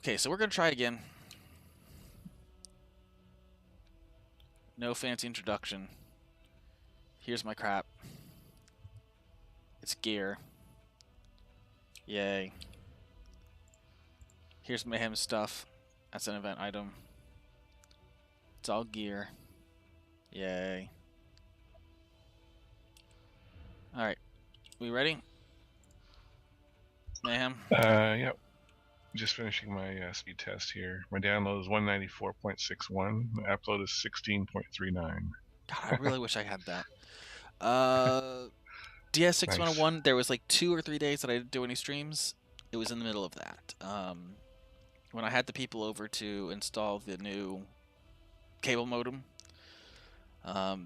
Okay, so we're gonna try again. No fancy introduction. Here's my crap. It's gear. Yay. Here's Mayhem stuff. That's an event item. It's all gear. Yay. Alright. We ready? Mayhem? Yep. Just finishing my speed test here. My download is 194.61. My upload is 16.39. God, I really wish I had that. DS601, Nice. there was like 2 or 3 days that I didn't do any streams. It was in the middle of that. When I had the people over to install the new cable modem,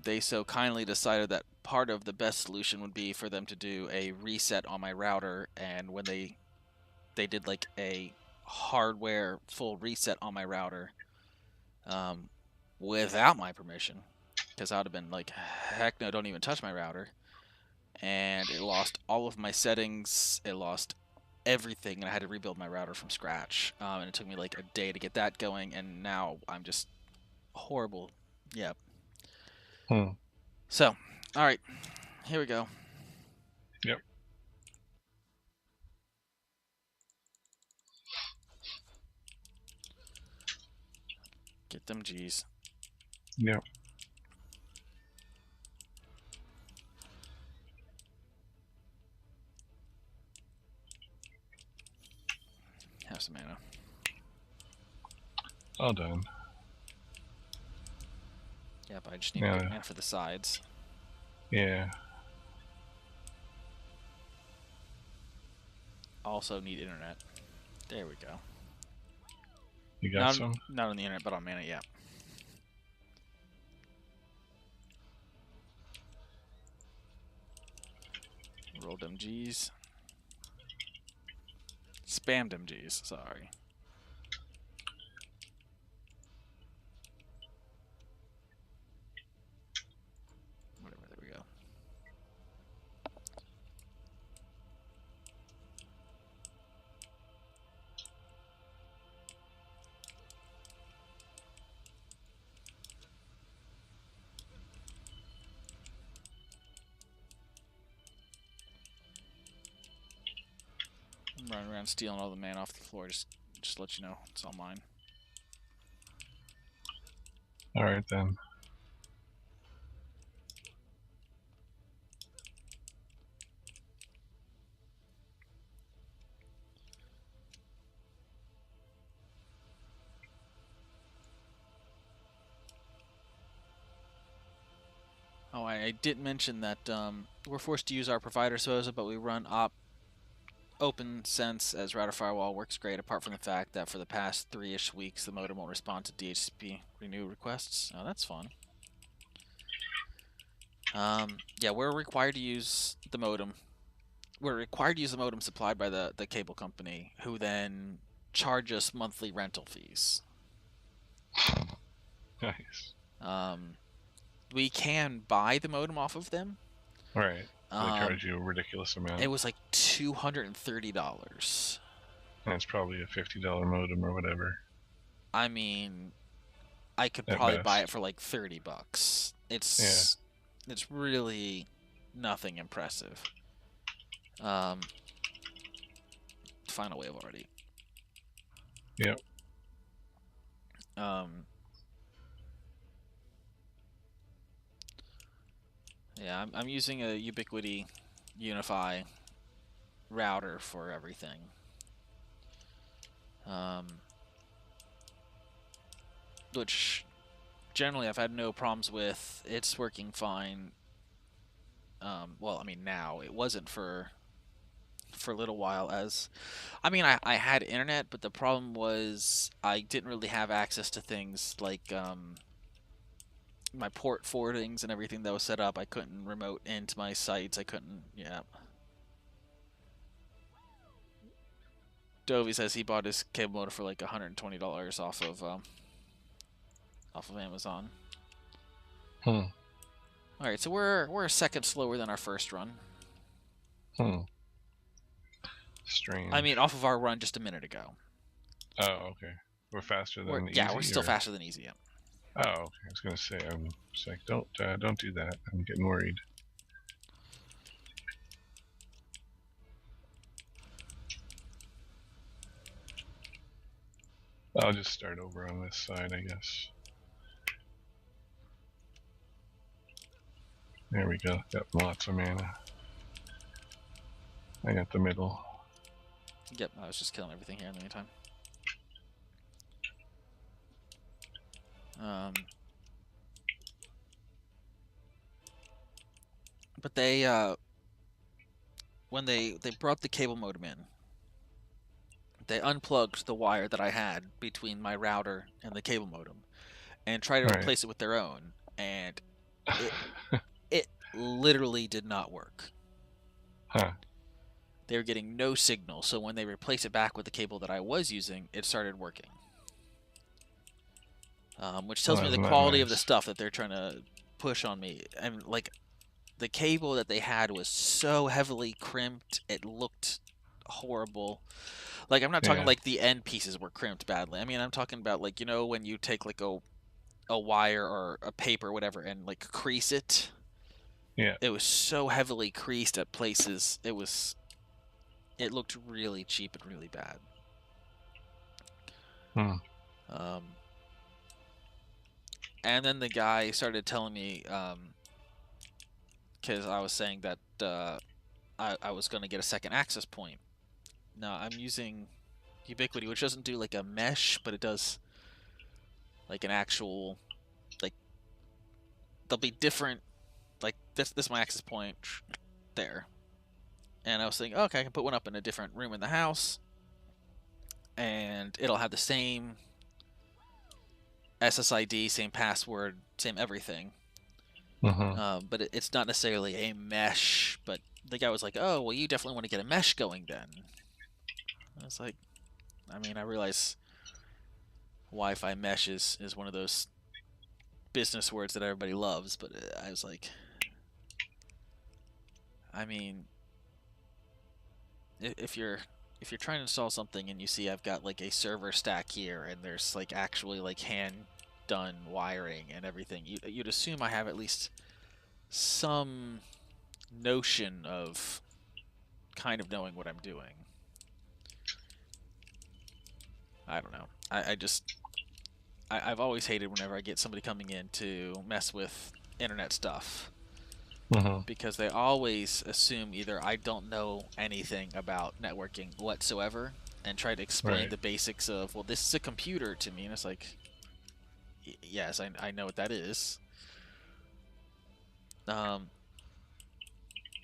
they so kindly decided that part of the best solution would be for them to do a reset on my router, and when they did like a hardware full reset on my router without my permission, because I would have been like, heck no, don't even touch my router. And it lost all of my settings, it lost everything, and I had to rebuild my router from scratch. And it took me like a day to get that going, and now I'm just horrible. Yeah. So, alright, here we go. Yep. Get them G's. Yep. Have some mana. All done. Yep, I just need to get mana for the sides. Yeah. Also need internet. There we go. You got some? Not on the internet, but on mana, yeah. Roll them G's. Spam them G's, sorry. Whatever, there we go. I'm running around stealing all the mana off the floor, just to let you know, it's all mine. Alright then. Oh, I did mention that we're forced to use our provider SOSA, but we run OpenSense as router firewall. Works great, apart from the fact that for the past 3-ish weeks, the modem won't respond to DHCP renew requests. Oh, that's fun. Yeah, we're required to use the modem. We're required to use the modem supplied by the cable company, who then charge us monthly rental fees. Nice. We can buy the modem off of them. Right. They charge you a ridiculous amount. It was like $230. And it's probably a $50 modem or whatever. I mean, I could probably buy it for like $30. It's really nothing impressive. Final wave already. Yep. Yeah, I'm using a Ubiquiti Unify router for everything. Which generally I've had no problems with. It's working fine. Well, I mean now. It wasn't for a little while, as I mean I had internet, but the problem was I didn't really have access to things like my port forwardings and everything that was set up. I couldn't remote into my sites. I couldn't, yeah. Dovey says he bought his cable modem for like $120 off of Amazon. All right, so we're a second slower than our first run. Strange. I mean, off of our run just a minute ago. Oh, okay. We're faster than We're easy, still or? faster than easy. Yeah. Oh, okay. I was gonna say, I'm just like, don't do that. I'm getting worried. I'll just start over on this side, I guess. There we go. Got lots of mana. I got the middle. Yep. I was just killing everything here in the meantime. But they when they brought the cable modem in, they unplugged the wire that I had between my router and the cable modem and tried to Right. replace it with their own, and it it literally did not work. Huh. They were getting no signal, so when they replaced it back with the cable that I was using, it started working. Which tells Well, me the isn't that quality of the nice? stuff that they're trying to push on me. And like the cable that they had was so heavily crimped, it looked horrible. Like I'm not talking Yeah. like the end pieces were crimped badly. I mean, I'm talking about like when you take like a wire or a paper or whatever and like crease it. Yeah. It was so heavily creased at places. It looked really cheap and really bad. Hmm. Um, and then the guy started telling me, because I was saying that I was going to get a second access point. Now I'm using Ubiquity, which doesn't do like a mesh, but it does like an actual, like, there'll be different, like this is my access point there. And I was thinking, okay, I can put one up in a different room in the house, and it'll have the same SSID, same password, same everything. Mm-hmm. But it's not necessarily a mesh. But the guy was like, "Oh, well, you definitely want to get a mesh going then." I was like, I mean, I realize Wi-Fi mesh is one of those business words that everybody loves, but I was like, I mean, if you're trying to install something and you see I've got like a server stack here and there's like actually like hand done wiring and everything, you'd assume I have at least some notion of kind of knowing what I'm doing. I don't know. I just I've always hated whenever I get somebody coming in to mess with internet stuff Mm-hmm. because they always assume either I don't know anything about networking whatsoever and try to explain Right. the basics of, well, this is a computer to me, and it's like, yes, I know what that is. Um,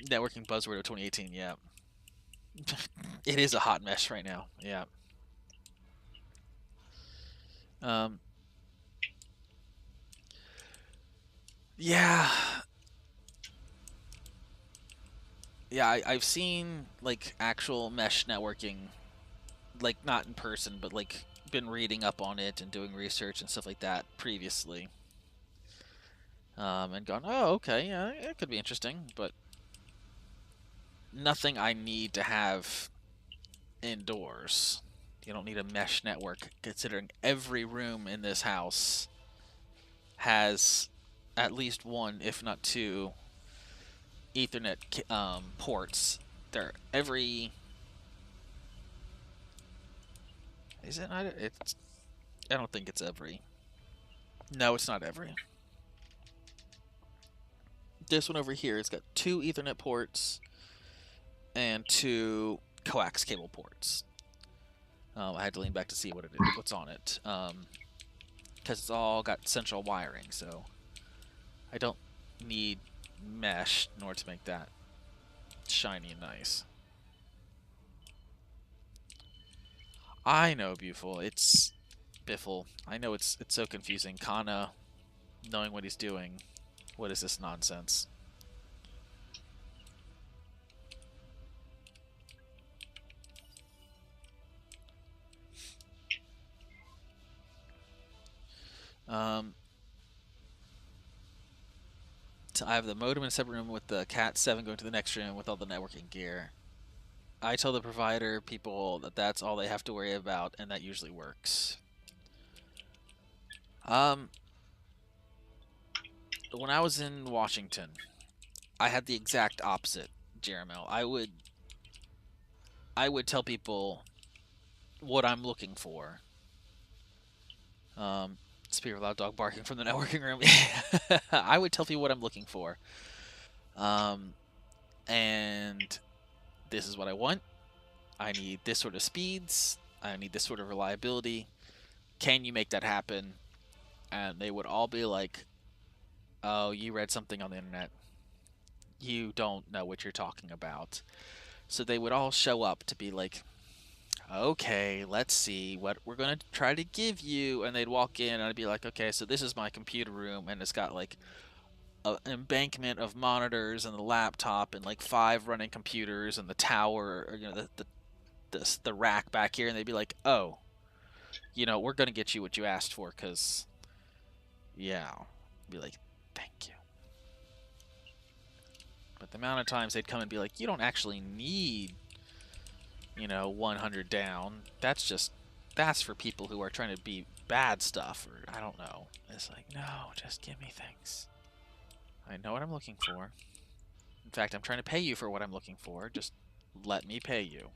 Networking buzzword of 2018, yeah. It is a hot mess right now, yeah. Um, yeah, yeah, I've seen like actual mesh networking, like not in person, but like been reading up on it and doing research and stuff like that previously. And gone, oh, okay, yeah, it could be interesting, but nothing I need to have indoors. You don't need a mesh network, considering every room in this house has at least one, if not two, Ethernet ports. They're every. Is it not? It's. I don't think it's every. No, it's not every. This one over here, it's got two Ethernet ports and two coax cable ports. I had to lean back to see what's on it, because it's all got central wiring. So I don't need mesh in order to make that shiny and nice. I know, beautiful. It's Biffle. I know it's so confusing. Kana knowing what he's doing. What is this nonsense? Um, so I have the modem in a separate room with the Cat 7 going to the next room with all the networking gear. I tell the provider people that that's all they have to worry about, and that usually works. Um, when I was in Washington, I had the exact opposite, Jeremel. I would tell people what I'm looking for. Um, Speaker of loud dog barking from the networking room. I would tell people what I'm looking for. Um, and this is what I want. I need this sort of speeds. I need this sort of reliability. Can you make that happen? And they would all be like, oh, you read something on the internet. You don't know what you're talking about. So they would all show up to be like, okay, let's see what we're going to try to give you. And they'd walk in and I'd be like, okay, so this is my computer room. And it's got like an embankment of monitors and the laptop and like 5 running computers and the tower, or, the rack back here. And they'd be like, oh, we're going to get you what you asked for because, yeah. I'd be like, thank you. But the amount of times they'd come and be like, you don't actually need, 100 down. That's for people who are trying to be bad stuff, or I don't know. It's like, no, just give me things. I know what I'm looking for. In fact, I'm trying to pay you for what I'm looking for. Just let me pay you.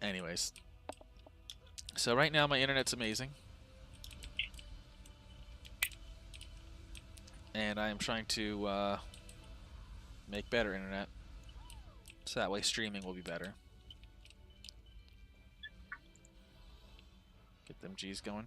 Anyways, so right now my internet's amazing. And I am trying to make better internet. So that way streaming will be better. Get them G's going.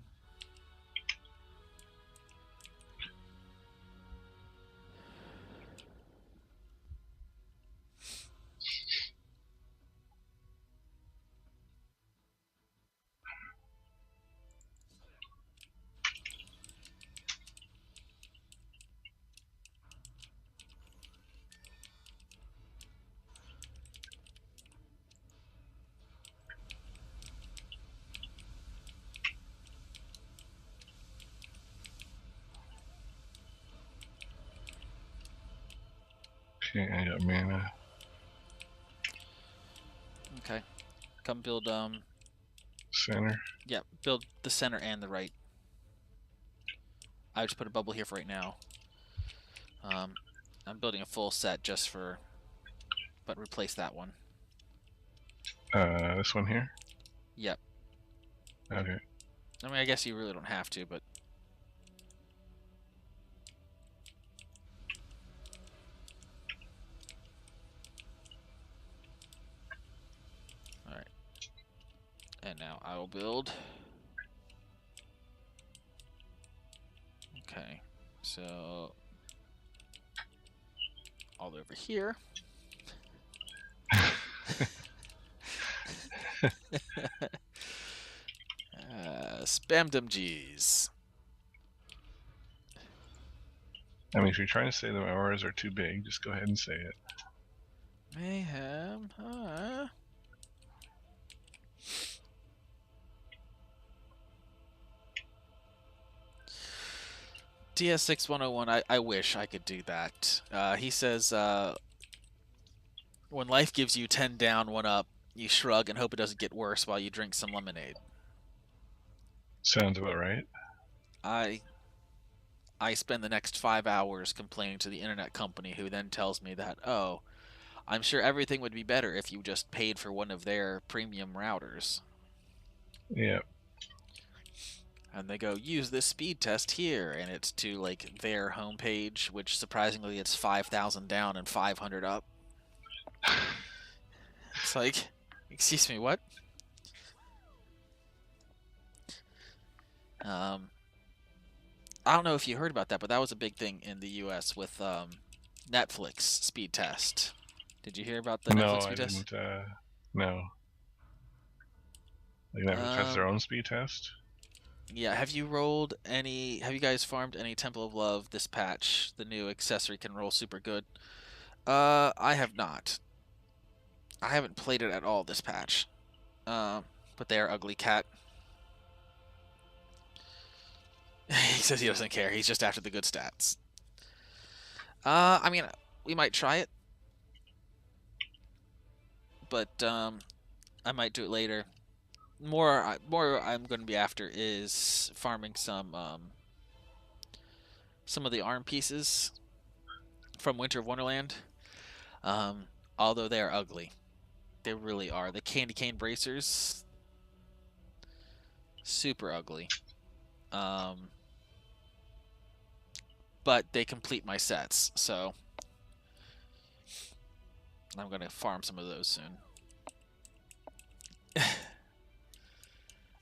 Okay, I got mana. Okay. Come build, Center. yeah, build the center and the right. I just put a bubble here for right now. I'm building a full set just for, but replace that one. This one here? Yep. Okay. I mean, I guess you really don't have to, but... Alright. And now I will build... Okay. So... all over here. Spam them G's. I mean, if you're trying to say the hours are too big, just go ahead and say it. Mayhem, huh? DS6101, I wish I could do that. He says, when life gives you 10 down, 1 up, you shrug and hope it doesn't get worse while you drink some lemonade. Sounds about right. I spend the next 5 hours complaining to the internet company, who then tells me that, oh, I'm sure everything would be better if you just paid for one of their premium routers. Yeah. And they go, use this speed test here, and it's to like their homepage, which surprisingly it's 5,000 down and 500 up. It's like, excuse me, what? I don't know if you heard about that, but that was a big thing in the U.S. with Netflix speed test. Did you hear about the No, Netflix I speed test? didn't. No. Like Netflix has their own speed test? Yeah, have you guys farmed any Temple of Love this patch? The new accessory can roll super good. I have not. I haven't played it at all this patch. But they are ugly cat. He says he doesn't care. He's just after the good stats. I mean, we might try it, but I might do it later. More I'm going to be after is farming some of the arm pieces from Winter of Wonderland. Um, Although they are ugly, they really are. The candy cane bracers, super ugly. Um, but they complete my sets, so I'm going to farm some of those soon.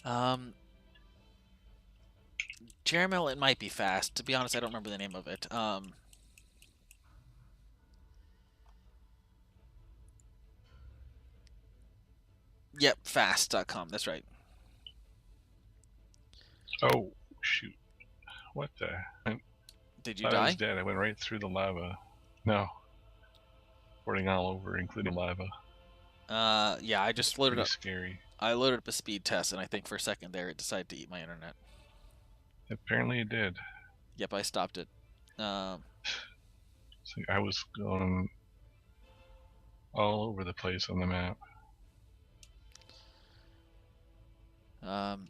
um, Jeremel, it might be fast. To be honest, I don't remember the name of it. Yep, fast.com. That's right. Oh, shoot. What the? I Did you thought I was die? dead. I went right through the lava. No. Pouring all over, including lava. Yeah, I just loaded Pretty up. scary. I loaded up a speed test, and I think for a second there it decided to eat my internet. Apparently it did. Yep, I stopped it. Um, So I was going all over the place on the map. um,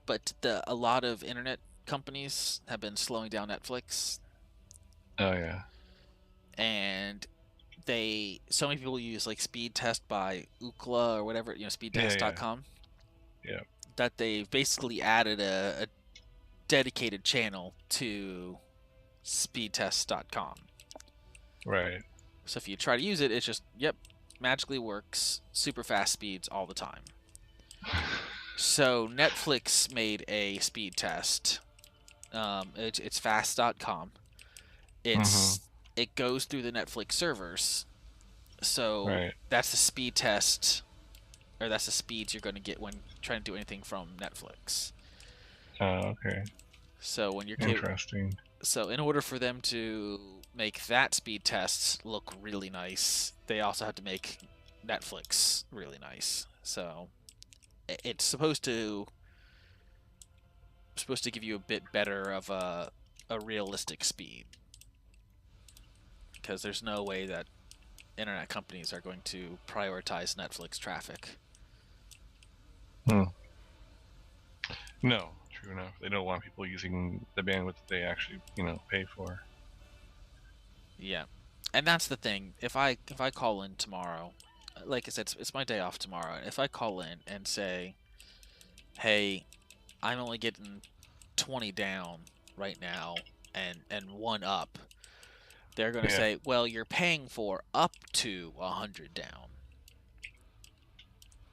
but a lot of internet companies have been slowing down Netflix, Oh, yeah. and so many people use like speed test by Ookla or whatever, Yeah, yeah. speedtest.com, Yeah. that they basically added a dedicated channel to speedtest.com. Right. So if you try to use it, it's just, yep, magically works, super fast speeds all the time. So Netflix made a speed test. It's fast.com. Mm-hmm. It goes through the Netflix servers. So Right. that's the speed test, or that's the speeds you're going to get when trying to do anything from Netflix. Okay. So when you're Interesting. so in order for them to make that speed test look really nice, they also have to make Netflix really nice. So it's supposed to give you a bit better of a realistic speed, because there's no way that internet companies are going to prioritize Netflix traffic. Hmm. No, true enough. They don't want people using the bandwidth that they actually, pay for. Yeah, and that's the thing. If I call in tomorrow, like I said, it's my day off tomorrow. If I call in and say, "Hey, I'm only getting 20 down right now and one up," they're going to Yeah. say, "Well, you're paying for up to 100 down,"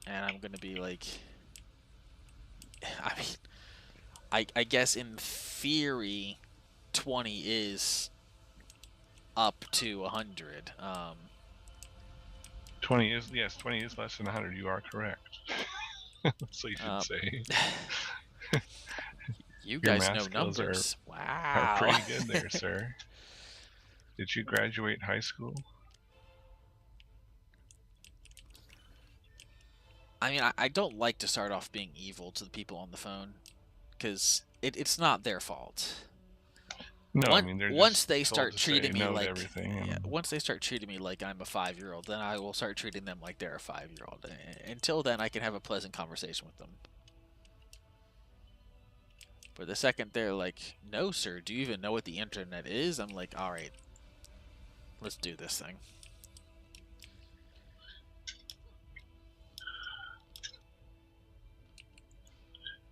and I'm going to be like, I mean, I guess in theory, 20 is up to 100. 20 is less than 100. You are correct. So you should Uh, say. you Your guys math know skills are numbers. Wow. pretty good there, sir. Did you graduate high school? I mean, I don't like to start off being evil to the people on the phone, because it's not their fault. No, I mean they're Once just they told start to say treating me no to like, everything, yeah, and once they start treating me like I'm a 5-year-old, then I will start treating them like they're a 5-year-old. Until then, I can have a pleasant conversation with them. But the second they're like, "No, sir, do you even know what the internet is?" I'm like, "All right, let's do this thing."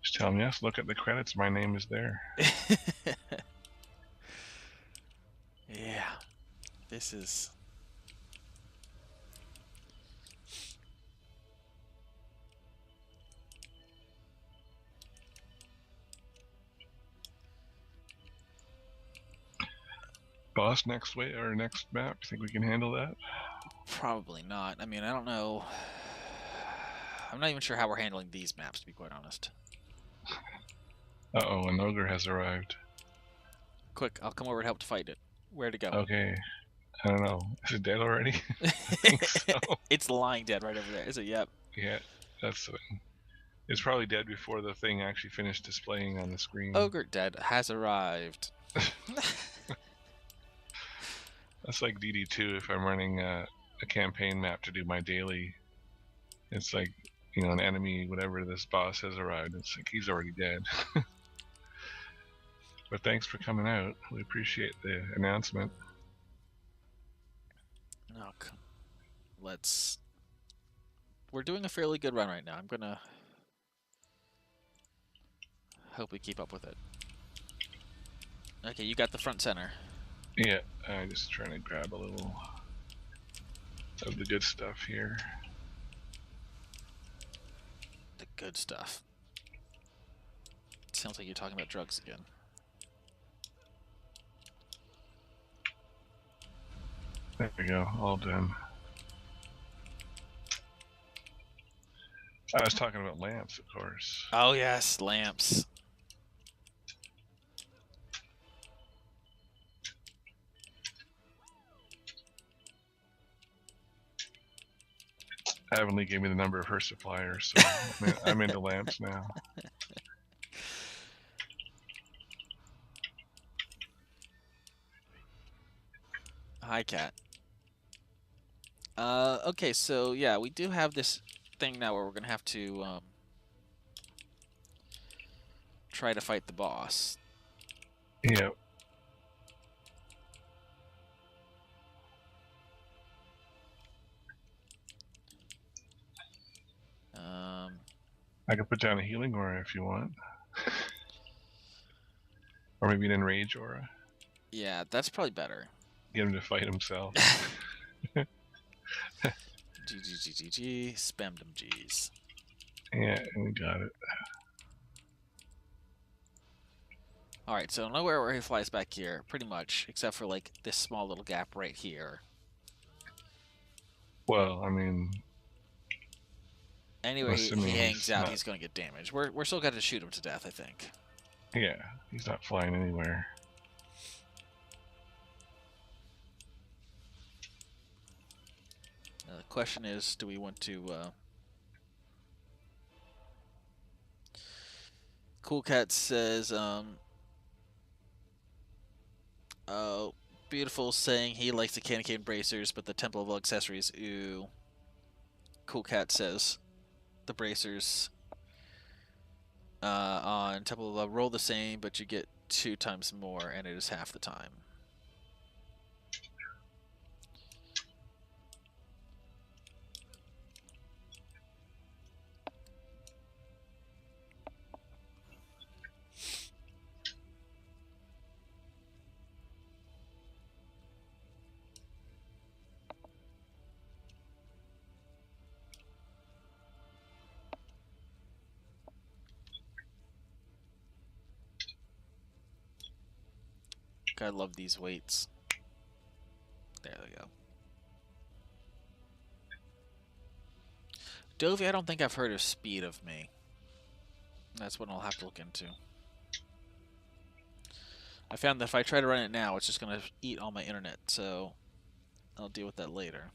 just tell them yes. Look at the credits. My name is there. Yeah, this is. Boss, next way or next map. Think we can handle that? Probably not. I mean, I don't know. I'm not even sure how we're handling these maps, to be quite honest. Uh-oh, an ogre has arrived. Quick, I'll come over to help to fight it. Where to go? Okay. I don't know. Is it dead already? I think so. It's lying dead right over there. Is it? Yep. Yeah, that's the thing. It's probably dead before the thing actually finished displaying on the screen. Ogre dead has arrived. That's like DD2 if I'm running a campaign map to do my daily. It's like, you know, an enemy, whatever this boss has arrived. It's like he's already dead. But thanks for coming out. We appreciate the announcement. No, let's. We're doing a fairly good run right now. I'm gonna hope we keep up with it. Okay, you got the front center. Yeah, I'm just trying to grab a little of the good stuff here. The good stuff. Sounds like you're talking about drugs again. There we go, all done. I was talking about lamps, of course. Oh yes, lamps. Avonlea gave me the number of her suppliers, so I'm into lamps now. Hi, cat. Okay, so yeah, we do have this thing now where we're gonna have to try to fight the boss. Yeah. I can put down a healing aura if you want. Or maybe an enrage aura. Yeah, that's probably better. Get him to fight himself. GG, spammed them G's. Yeah, we got it. Alright, so nowhere where he flies back here, pretty much, except for like this small little gap right here. Well, I mean, anywhere he hangs out, he's going to get damaged. We're still going to shoot him to death, I think. Yeah, he's not flying anywhere. The question is, do we want to... Cool Cat says, oh, beautiful, saying he likes the candy cane bracers, but the temple level accessories, ooh. Cool Cat says the bracers on temple level roll the same, but you get 2 times more, and it is half the time. I love these weights. There we go. Dovey, I don't think I've heard of Speed of Me. That's what I'll have to look into. I found that if I try to run it now, it's just going to eat all my internet, so I'll deal with that later.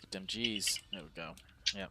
Get them G's. There we go. Yep.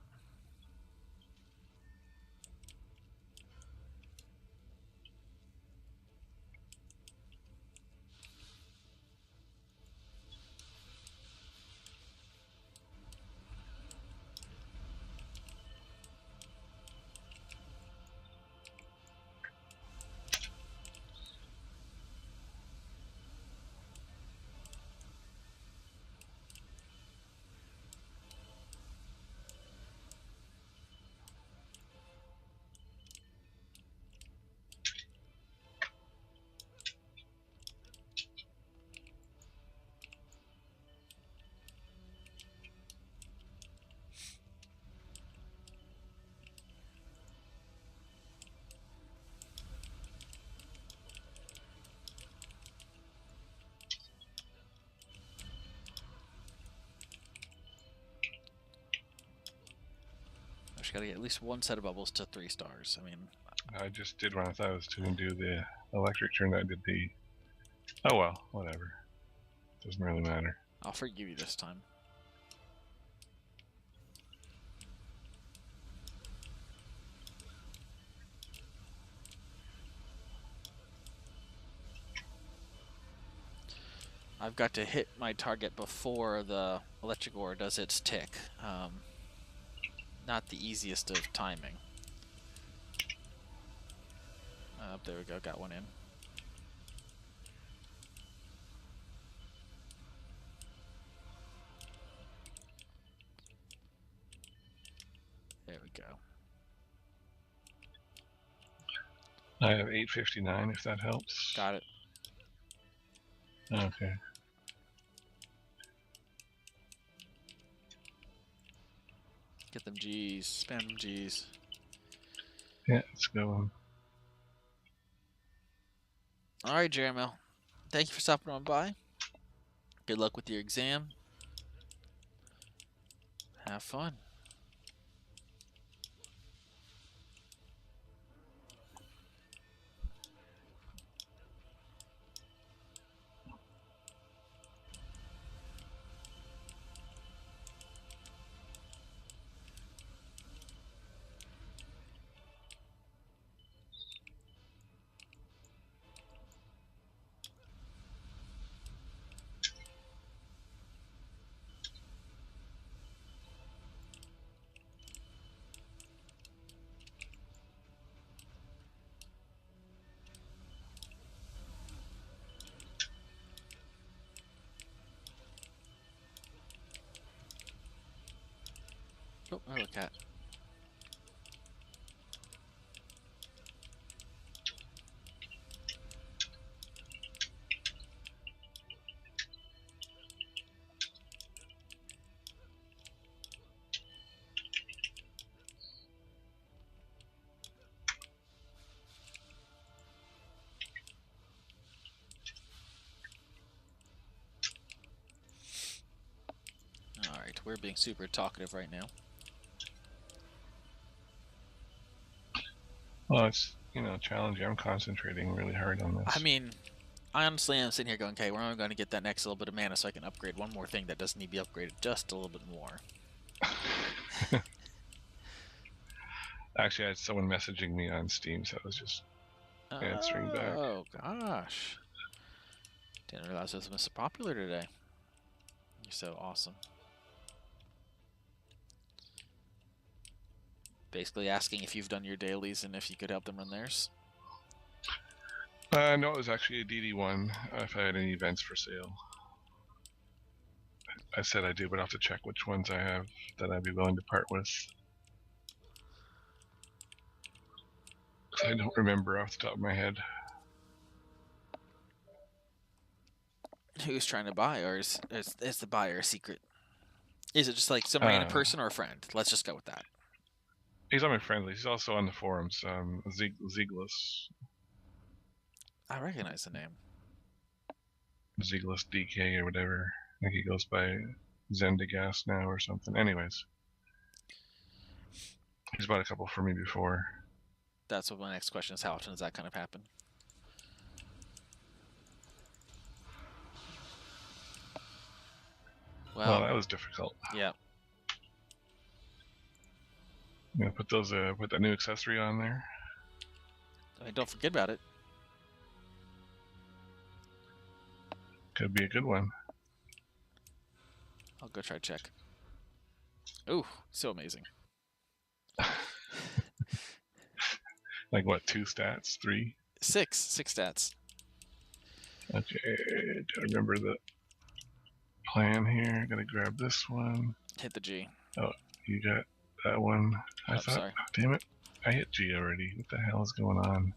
I just got to get at least 1 set of bubbles to 3 stars. I mean... I just did one. I thought I was going to do the electric turn. I did the... Oh well, whatever. Doesn't really matter. I'll forgive you this time. I've got to hit my target before the electric ore does its tick. Not the easiest of timing. There we go, got one in. There we go. I have 859 if that helps. Got it. Okay. Get them G's. Spam them G's. Yeah, it's going. Alright, Jeremy. Thank you for stopping on by. Good luck with your exam. Have fun. Oh, hello, cat. Alright, we're being super talkative right now. Well, it's, you know, challenging. I'm concentrating really hard on this. I mean, I honestly am sitting here going, okay, we're only going to get that next little bit of mana so I can upgrade one more thing that doesn't need to be upgraded just a little bit more. Actually, I had someone messaging me on Steam, so I was just answering back. Oh, gosh. Didn't realize this was so popular today. You're so awesome. Basically asking if you've done your dailies and if you could help them run theirs. No, it was actually a DD1, if I had any events for sale. I said I do, but I'll have to check which ones I have that I'd be willing to part with. I don't remember off the top of my head. Who's trying to buy, or is the buyer a secret? Is it just like some random person or a friend? Let's just go with that. He's on my friend list. He's also on the forums. Ziglis. I recognize the name. Ziglis DK or whatever. I think he goes by Zendigas now or something. Anyways. He's bought a couple for me before. That's what my next question is. How often does that kind of happen? Well, that was difficult. Yeah. I'm gonna put those put that new accessory on there. I mean, don't forget about it. Could be a good one. I'll go try to check. Ooh, so amazing. Like what, 2 stats? 3? 6 stats. Okay, I remember the plan here. Gotta grab this one. Hit the G. Oh, you got that one. I thought, sorry. oh, damn it, I hit G already. What the hell is going on?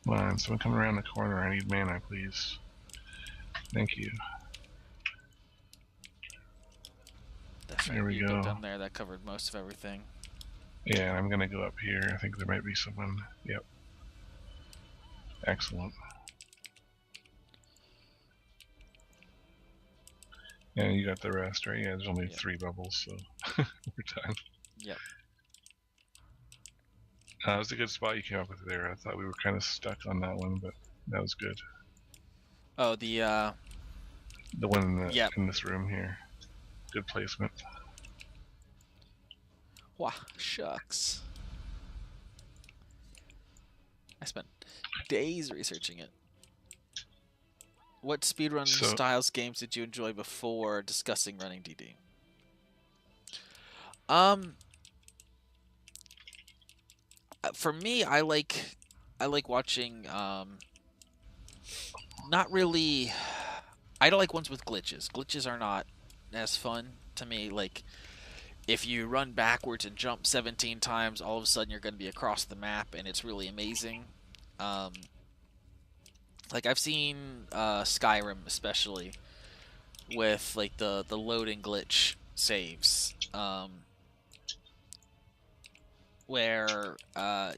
Come on, someone come around the corner. I need mana, please. Thank you. There we go. Down there, that covered most of everything. Yeah, I'm gonna go up here. I think there might be someone. Yep. Excellent. And you got the rest, right? Yeah, there's only 3 bubbles, so we're done. Yep. That was a good spot you came up with there. I thought we were kind of stuck on that one, but that was good. Oh, the The one in the yep. in this room here. Good placement. Wow, shucks. I spent days researching it. What speedrun So styles games did you enjoy before discussing running DD? Um, for me, I like watching not really. I don't like ones with glitches. Glitches are not as fun to me. Like if you run backwards and jump 17 times, all of a sudden you're going to be across the map, and it's really amazing. Um, like I've seen Skyrim especially with like the loading glitch saves, where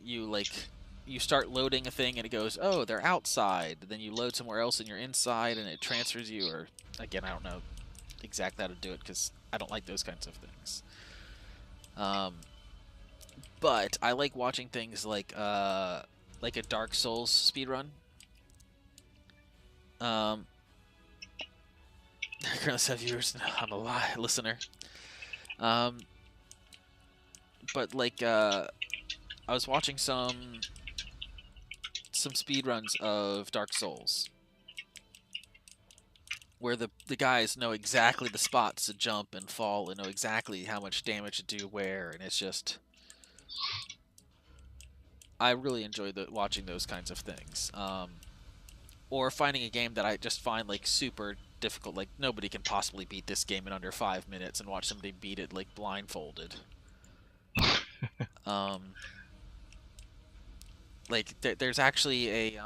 you start loading a thing and it goes, oh, they're outside. Then you load somewhere else and you're inside, and it transfers you. Or again, I don't know exactly how to do it because I don't like those kinds of things. Um, but I like watching things like a Dark Souls speedrun. Um, currently 7 viewers. I'm a listener. Um, but I was watching some speedruns of Dark Souls where the guys know exactly the spots to jump and fall and know exactly how much damage to do where, and it's just I really enjoy watching those kinds of things. Or finding a game that I just find like super difficult, like nobody can possibly beat this game in under 5 minutes, and watch somebody beat it like blindfolded. Um, like there's actually a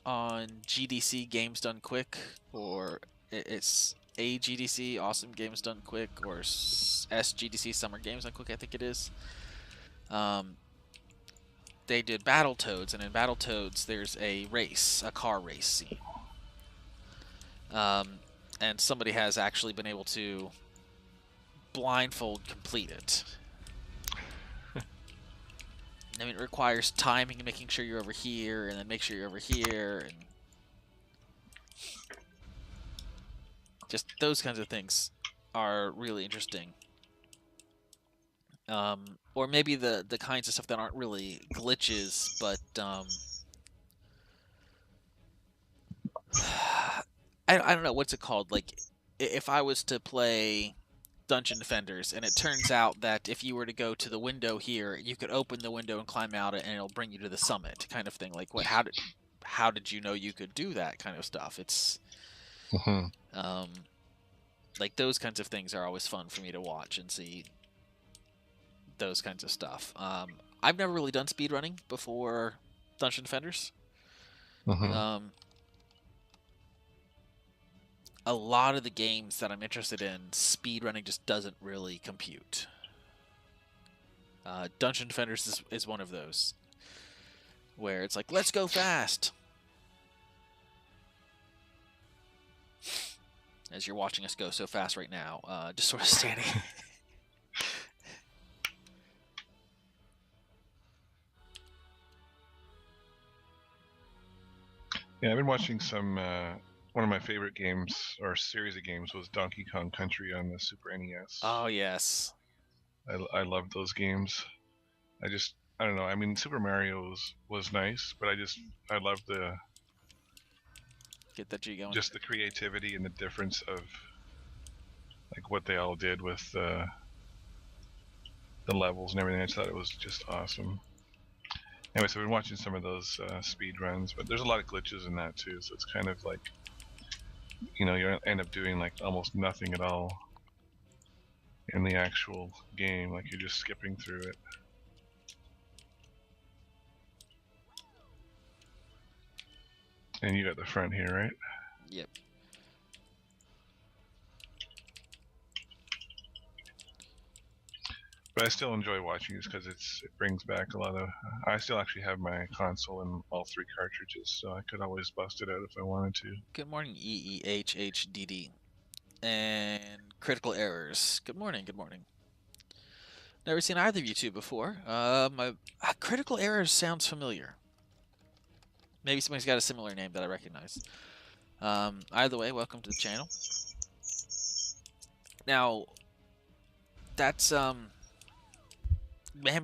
on GDC Games Done Quick, or it's AGDC Awesome Games Done Quick, or SGDC Summer Games Done Quick, I think it is. Um, they did Battletoads, and in Battletoads there's a car race scene. Um, and somebody has actually been able to blindfold complete it. I mean, it requires timing and making sure you're over here, and then make sure you're over here, and just those kinds of things are really interesting. Or maybe the kinds of stuff that aren't really glitches, but I don't know what's it called. Like if I was to play Dungeon Defenders, and it turns out that if you were to go to the window here, you could open the window and climb out it, and it'll bring you to the summit, kind of thing. Like what? How did you know you could do that kind of stuff? It's mhm. um, like those kinds of things are always fun for me to watch and see those kinds of stuff. I've never really done speedrunning before Dungeon Defenders. Mhm. Um, a lot of the games that I'm interested in, speedrunning just doesn't really compute. Dungeon Defenders is one of those where it's like, let's go fast. As you're watching us go so fast right now, just sort of standing. Yeah, I've been watching some. One of my favorite games or series of games was Donkey Kong Country on the Super NES. Oh yes, I love those games. I don't know. I mean, Super Mario was nice, but I love the get that G going. just the creativity and the difference of like what they all did with the levels and everything. I just thought it was just awesome. Anyway, so I've been watching some of those speed runs, but there's a lot of glitches in that too. So it's kind of like you end up doing like almost nothing at all in the actual game. Like you're just skipping through it. And you got the front here, right? Yep. But I still enjoy watching this because it brings back a lot of. I still actually have my console and all three cartridges, so I could always bust it out if I wanted to. Good morning, EEHHDD. And Critical Errors. Good morning, good morning. Never seen either of you two before. Critical Errors sounds familiar. Maybe somebody's got a similar name that I recognize. Either way, welcome to the channel. Now, that's Ma'am,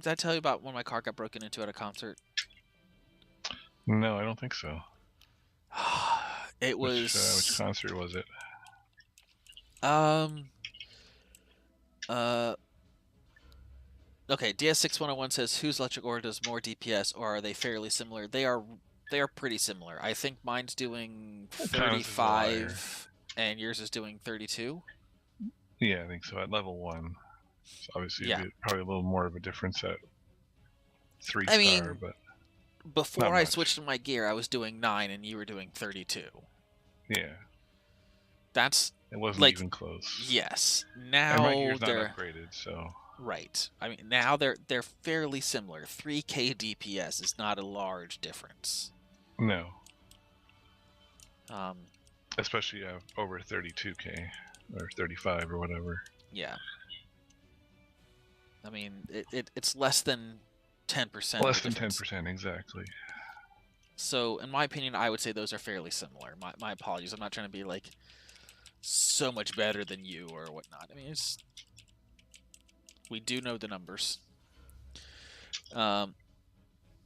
did I tell you about when my car got broken into at a concert? No, I don't think so. It Which was concert was it? um okay, DS6101 says whose electric ore does more DPS, or are they fairly similar? They are pretty similar. I think mine's doing Thomas is a liar. 35 and yours is doing 32. Yeah, I think so. At level 1. So obviously Yeah. it'd be probably a little more of a difference at 3 I star, mean, but not before I much. switched to my gear, I was doing 9 and you were doing 32. Yeah. That's It wasn't like, even close. yes. And my Now gear's not they're upgraded, so right. I mean, now they're fairly similar. 3k DPS is not a large difference. no. Um, Especially over 32k or 35 or whatever. yeah. I mean, it's less than 10%. Less than 10%, exactly. So, in my opinion, I would say those are fairly similar. My apologies. I'm not trying to be like so much better than you or whatnot. I mean, we do know the numbers.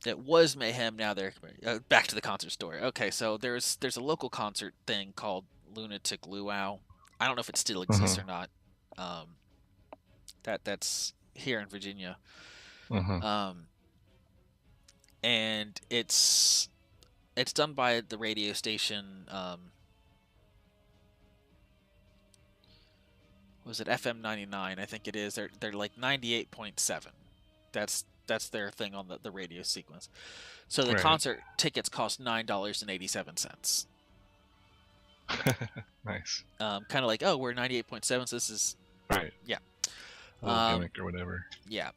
It was mayhem. Now they're back to the concert story. Okay, so there's a local concert thing called Lunatic Luau. I don't know if it still exists or not. That's here in Virginia. And it's done by the radio station. Was it FM 99? I think it is. They're like 98.7. That's their thing on the radio sequence. So the concert tickets cost $9.87. Nice. Kind of like, oh, we're 98.7, so this is right. Yeah. A little gimmick or whatever. Yeah,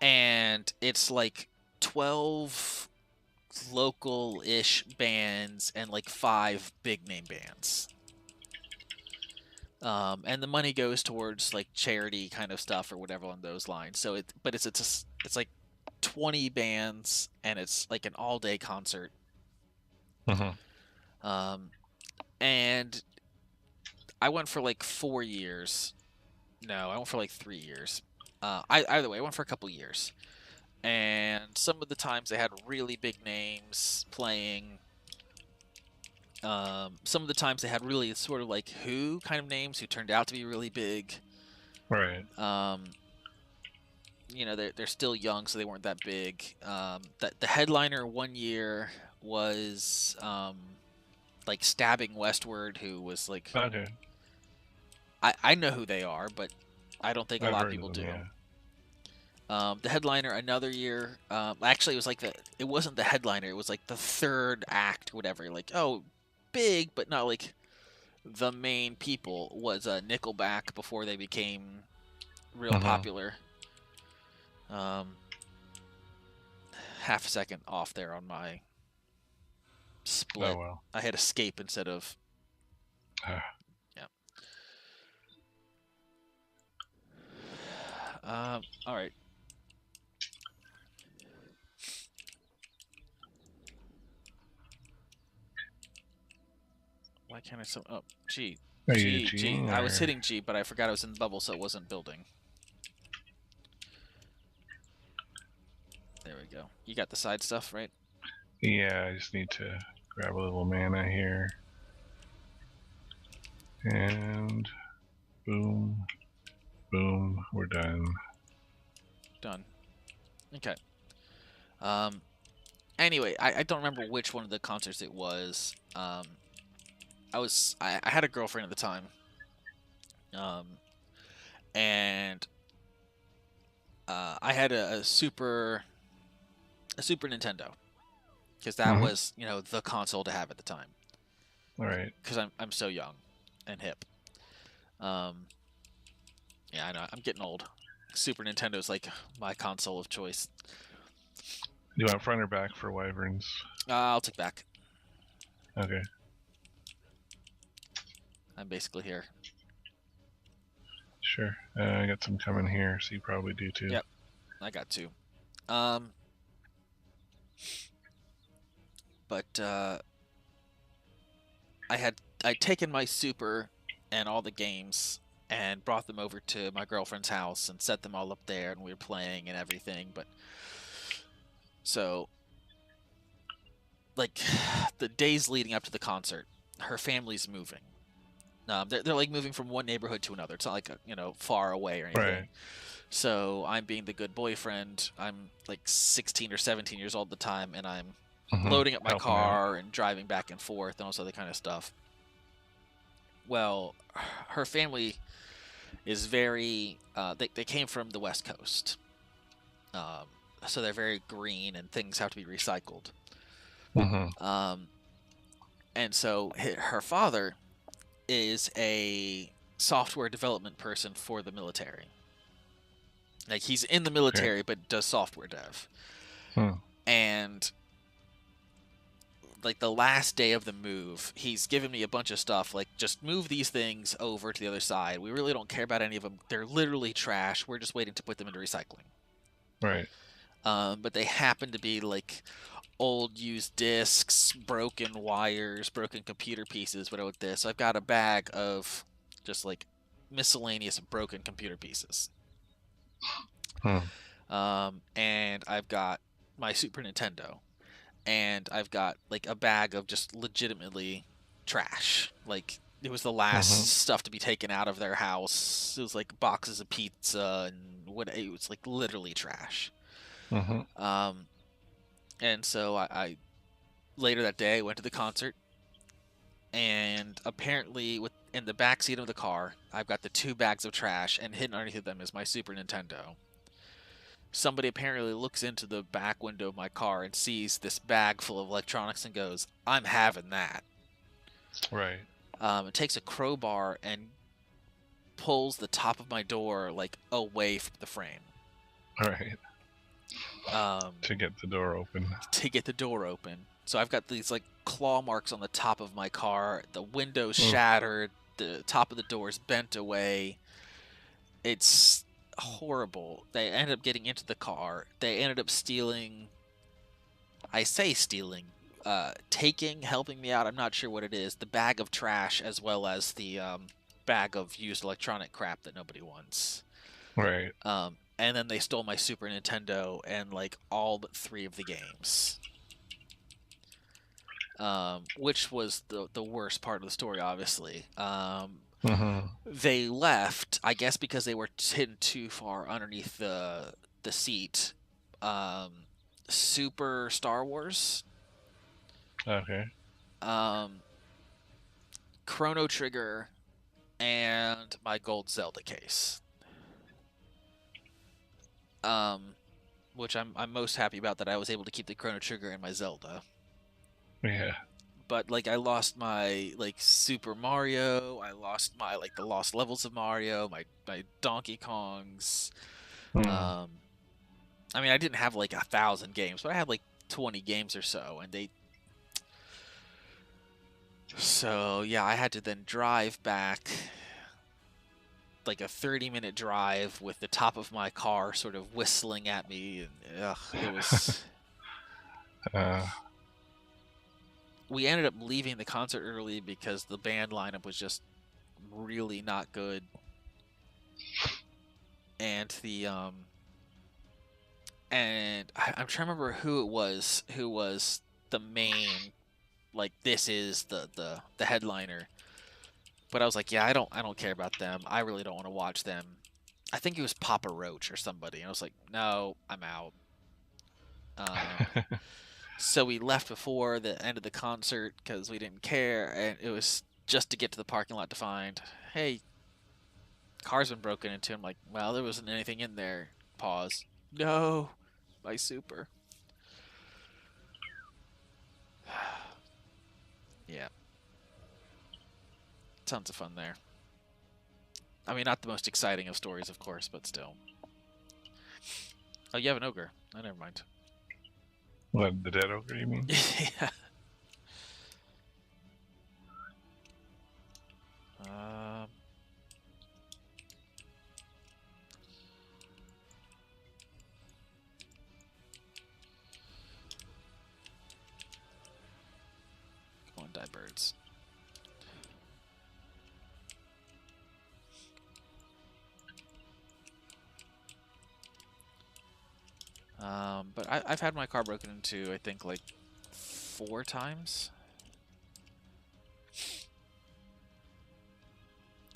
and it's like 12 local-ish bands and like 5 big-name bands. And the money goes towards like charity kind of stuff or whatever on those lines. So it's like 20 bands and it's like an all-day concert. And I went for like 4 years. No, I went for like 3 years. Either way, I went for a couple years. And some of the times they had really big names playing. Some of the times they had really sort of like Who kind of names who turned out to be really big. Right. You know, they're still young, so they weren't that big. The headliner one year was like Stabbing Westward, who was like... Okay. I know who they are, but I don't think a lot of people do. Yeah. The headliner another year, actually it was like it wasn't the headliner, it was like the third act, whatever. Like, oh, big, but not like the main people, was Nickelback before they became real popular. Half a second off there on my split. Oh, well. I had escape instead of... Yeah. All right. Why can't I... Oh, G. G. I was hitting G, but I forgot I was in the bubble, so it wasn't building. There we go. You got the side stuff, right? Yeah, I just need to grab a little mana here. And boom. Boom. We're done. Done. Okay. Anyway, I don't remember which one of the concerts it was. I had a girlfriend at the time. And I had a Super Nintendo, because that was, you know, the console to have at the time. All right. Because I'm so young and hip. Yeah, I know. I'm getting old. Super Nintendo is like my console of choice. Do you want front or back for wyverns? I'll take back. Okay. I'm basically here. Sure. I got some coming here, so you probably do too. Yep. I got 2. but I'd taken my Super and all the games and brought them over to my girlfriend's house and set them all up there, and we were playing and everything. But so, like, the days leading up to the concert, her family's moving. They're like moving from one neighborhood to another. It's not like far away or anything. Right. So I'm being the good boyfriend. I'm like 16 or 17 years old at the time, and I'm Mm-hmm. loading up my Helping out. car and driving back and forth and all this other kind of stuff. Well, her family is very. They came from the West Coast, um, so they're very green and things have to be recycled. Mm-hmm. And so her father is a software development person for the military. Like, he's in the Okay. military but does software dev. Hmm. And like the last day of the move, he's given me a bunch of stuff like, just move these things over to the other side. We really don't care about any of them. They're literally trash. We're just waiting to put them into recycling. Right. But they happen to be like old used discs, broken wires, broken computer pieces, whatever with this. So I've got a bag of just like miscellaneous broken computer pieces. Hmm. And I've got my Super Nintendo, and I've got like a bag of just legitimately trash. Like, it was the Mm-hmm. last stuff to be taken out of their house. It was like boxes of pizza and what, it was like literally trash. Mm-hmm. Um, and so I later that day I went to the concert, and apparently in the back seat of the car, I've got the two bags of trash, and hidden underneath them is my Super Nintendo. Somebody apparently looks into the back window of my car and sees this bag full of electronics and goes, "I'm having that." Right. It takes a crowbar and pulls the top of my door like away from the frame, Right. um, To get the door open. to get the door open. So I've got these like claw marks on the top of my car. The window's Oof. shattered. The top of the door's bent away. It's horrible. They ended up getting into the car. They ended up stealing. I say stealing. Taking, helping me out. I'm not sure what it is. The bag of trash, as well as the bag of used electronic crap that nobody wants. Right. And then they stole my Super Nintendo and like all but three of the games. Which was the worst part of the story, obviously. Mm-hmm. They left, I guess, because they were hidden too far underneath the seat. Um, Super Star Wars, Okay. um, Chrono Trigger, and my gold Zelda case. Um, which I'm most happy about, that I was able to keep the Chrono Trigger and my Zelda. Yeah. But like, I lost my like Super Mario, I lost my like the lost levels of Mario, my Donkey Kongs. Hmm. Um, I mean, I didn't have like 1,000 games, but I had like 20 games or so, and they. So yeah, I had to then drive back like a 30-minute drive with the top of my car sort of whistling at me, and it was. uh, We ended up leaving the concert early because the band lineup was just really not good, and I'm trying to remember who it was who was the main, like, this is the headliner. But I was like, yeah, I don't care about them. I really don't want to watch them. I think it was Papa Roach or somebody, and I was like, no, I'm out. So we left before the end of the concert because we didn't care, and it was just to get to the parking lot to find, hey, car's been broken into. I'm like, well, there wasn't anything in there. Pause. No, my Super. Yeah, tons of fun there. I mean, not the most exciting of stories, of course, but still. Oh, you have an ogre. Oh, never mind. what, the dead ogre, you mean? Yeah. Um, die birds. But I've had my car broken into, I think, like 4 times.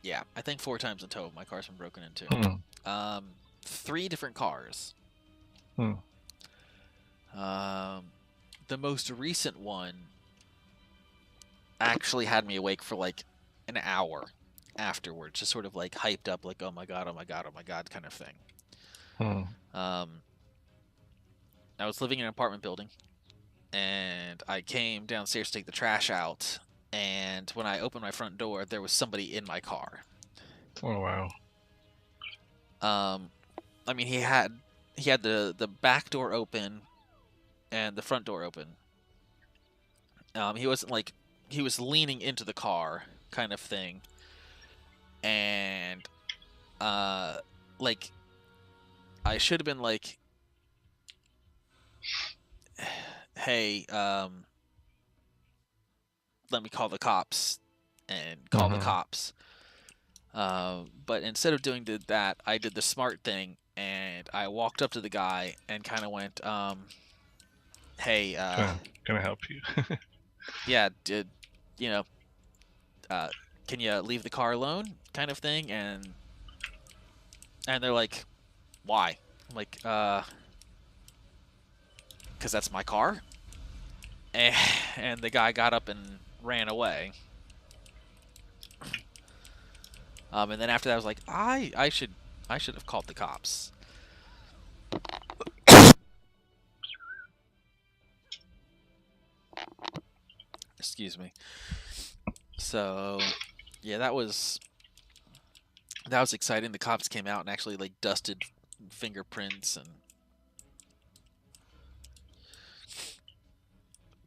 Yeah, I think 4 times in total my car's been broken into. 3 different cars. The most recent one actually had me awake for like an hour afterwards, just sort of like hyped up, like, oh my god, oh my god, oh my god, kind of thing. I was living in an apartment building, and I came downstairs to take the trash out, and when I opened my front door, there was somebody in my car. Oh wow. I mean, he had the back door open and the front door open. He wasn't like, he was leaning into the car kind of thing, and like I should have been like, hey, let me call the cops and call the cops. But instead of doing that, I did the smart thing, and I walked up to the guy and kind of went, hey, can I help you? yeah, you know, can you leave the car alone, kind of thing? And they're like, why? I'm like, because that's my car. And the guy got up and ran away. And then after that, I was like, I should have called the cops. Excuse me. So, yeah, that was exciting. The cops came out and actually like dusted fingerprints and.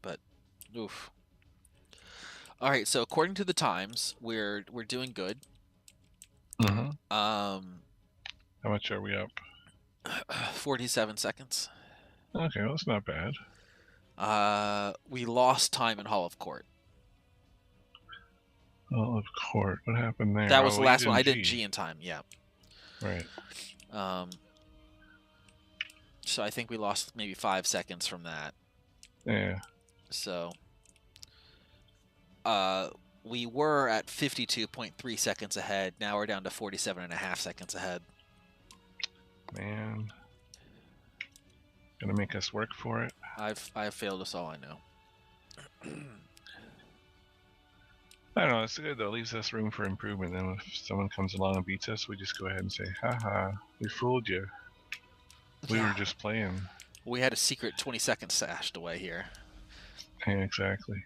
But, oof. All right, so according to the Times, we're doing good. How much are we up? 47 seconds. Okay, well, that's not bad. We lost time in Hall of Court. Hall of Court. What happened there? That was the last one. I did G in time. Yeah. Right. So I think we lost maybe 5 seconds from that. Yeah. So, we were at 52.3 seconds ahead. Now we're down to 47.5 seconds ahead. Man. Gonna make us work for it. I've failed us all, I know. I don't know, it's good though. It leaves us room for improvement. Then if someone comes along and beats us, we just go ahead and say, haha, we fooled you. We were just playing. We had a secret 20 seconds stashed away here. Yeah, exactly.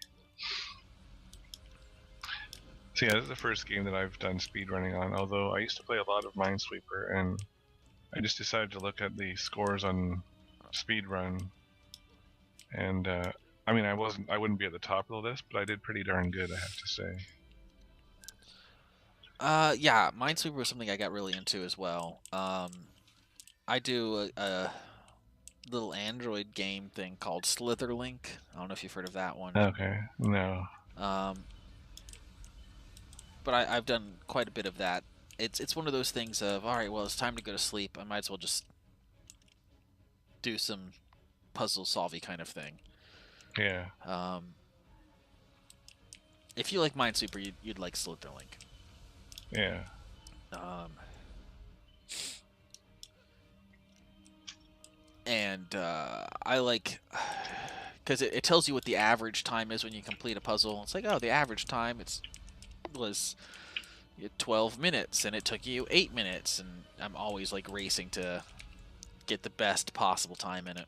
So yeah, this is the first game that I've done speedrunning on, although I used to play a lot of Minesweeper, and I just decided to look at the scores on speedrun, and I mean, I wouldn't be at the top of the list, but I did pretty darn good, I have to say. Yeah, Minesweeper was something I got really into as well. I do a little Android game thing called Slitherlink. I don't know if you've heard of that one. Okay, no. But I've done quite a bit of that. It's one of those things of, all right, well, it's time to go to sleep. I might as well just do some puzzle solvey kind of thing. Yeah. If you like Minesweeper, you'd like Slitherlink. Yeah. And I like, because it tells you what the average time is when you complete a puzzle. It's like, oh, the average time was 12 minutes, and it took you 8 minutes, and I'm always like racing to get the best possible time in it.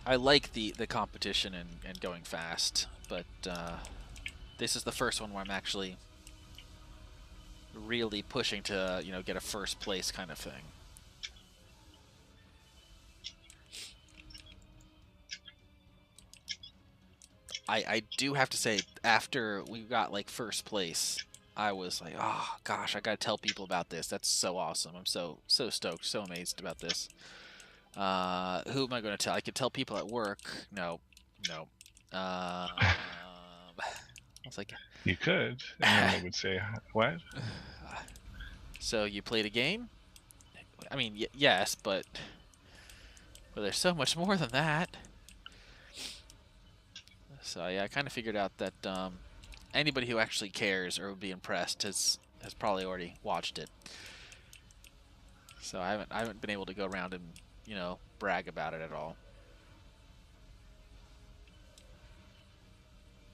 I like the competition and going fast, but this is the first one where I'm actually really pushing to, get a first place kind of thing. I do have to say, after we got like first place, I was like, oh gosh, I gotta tell people about this. That's so awesome. I'm so stoked, so amazed about this. who am I going to tell? I could tell people at work. No, no. I was like, You could, and then they would say, "What?" so you played a game? I mean, yes, but there's so much more than that. So yeah, I kind of figured out that anybody who actually cares or would be impressed has probably already watched it. So I haven't been able to go around and brag about it at all.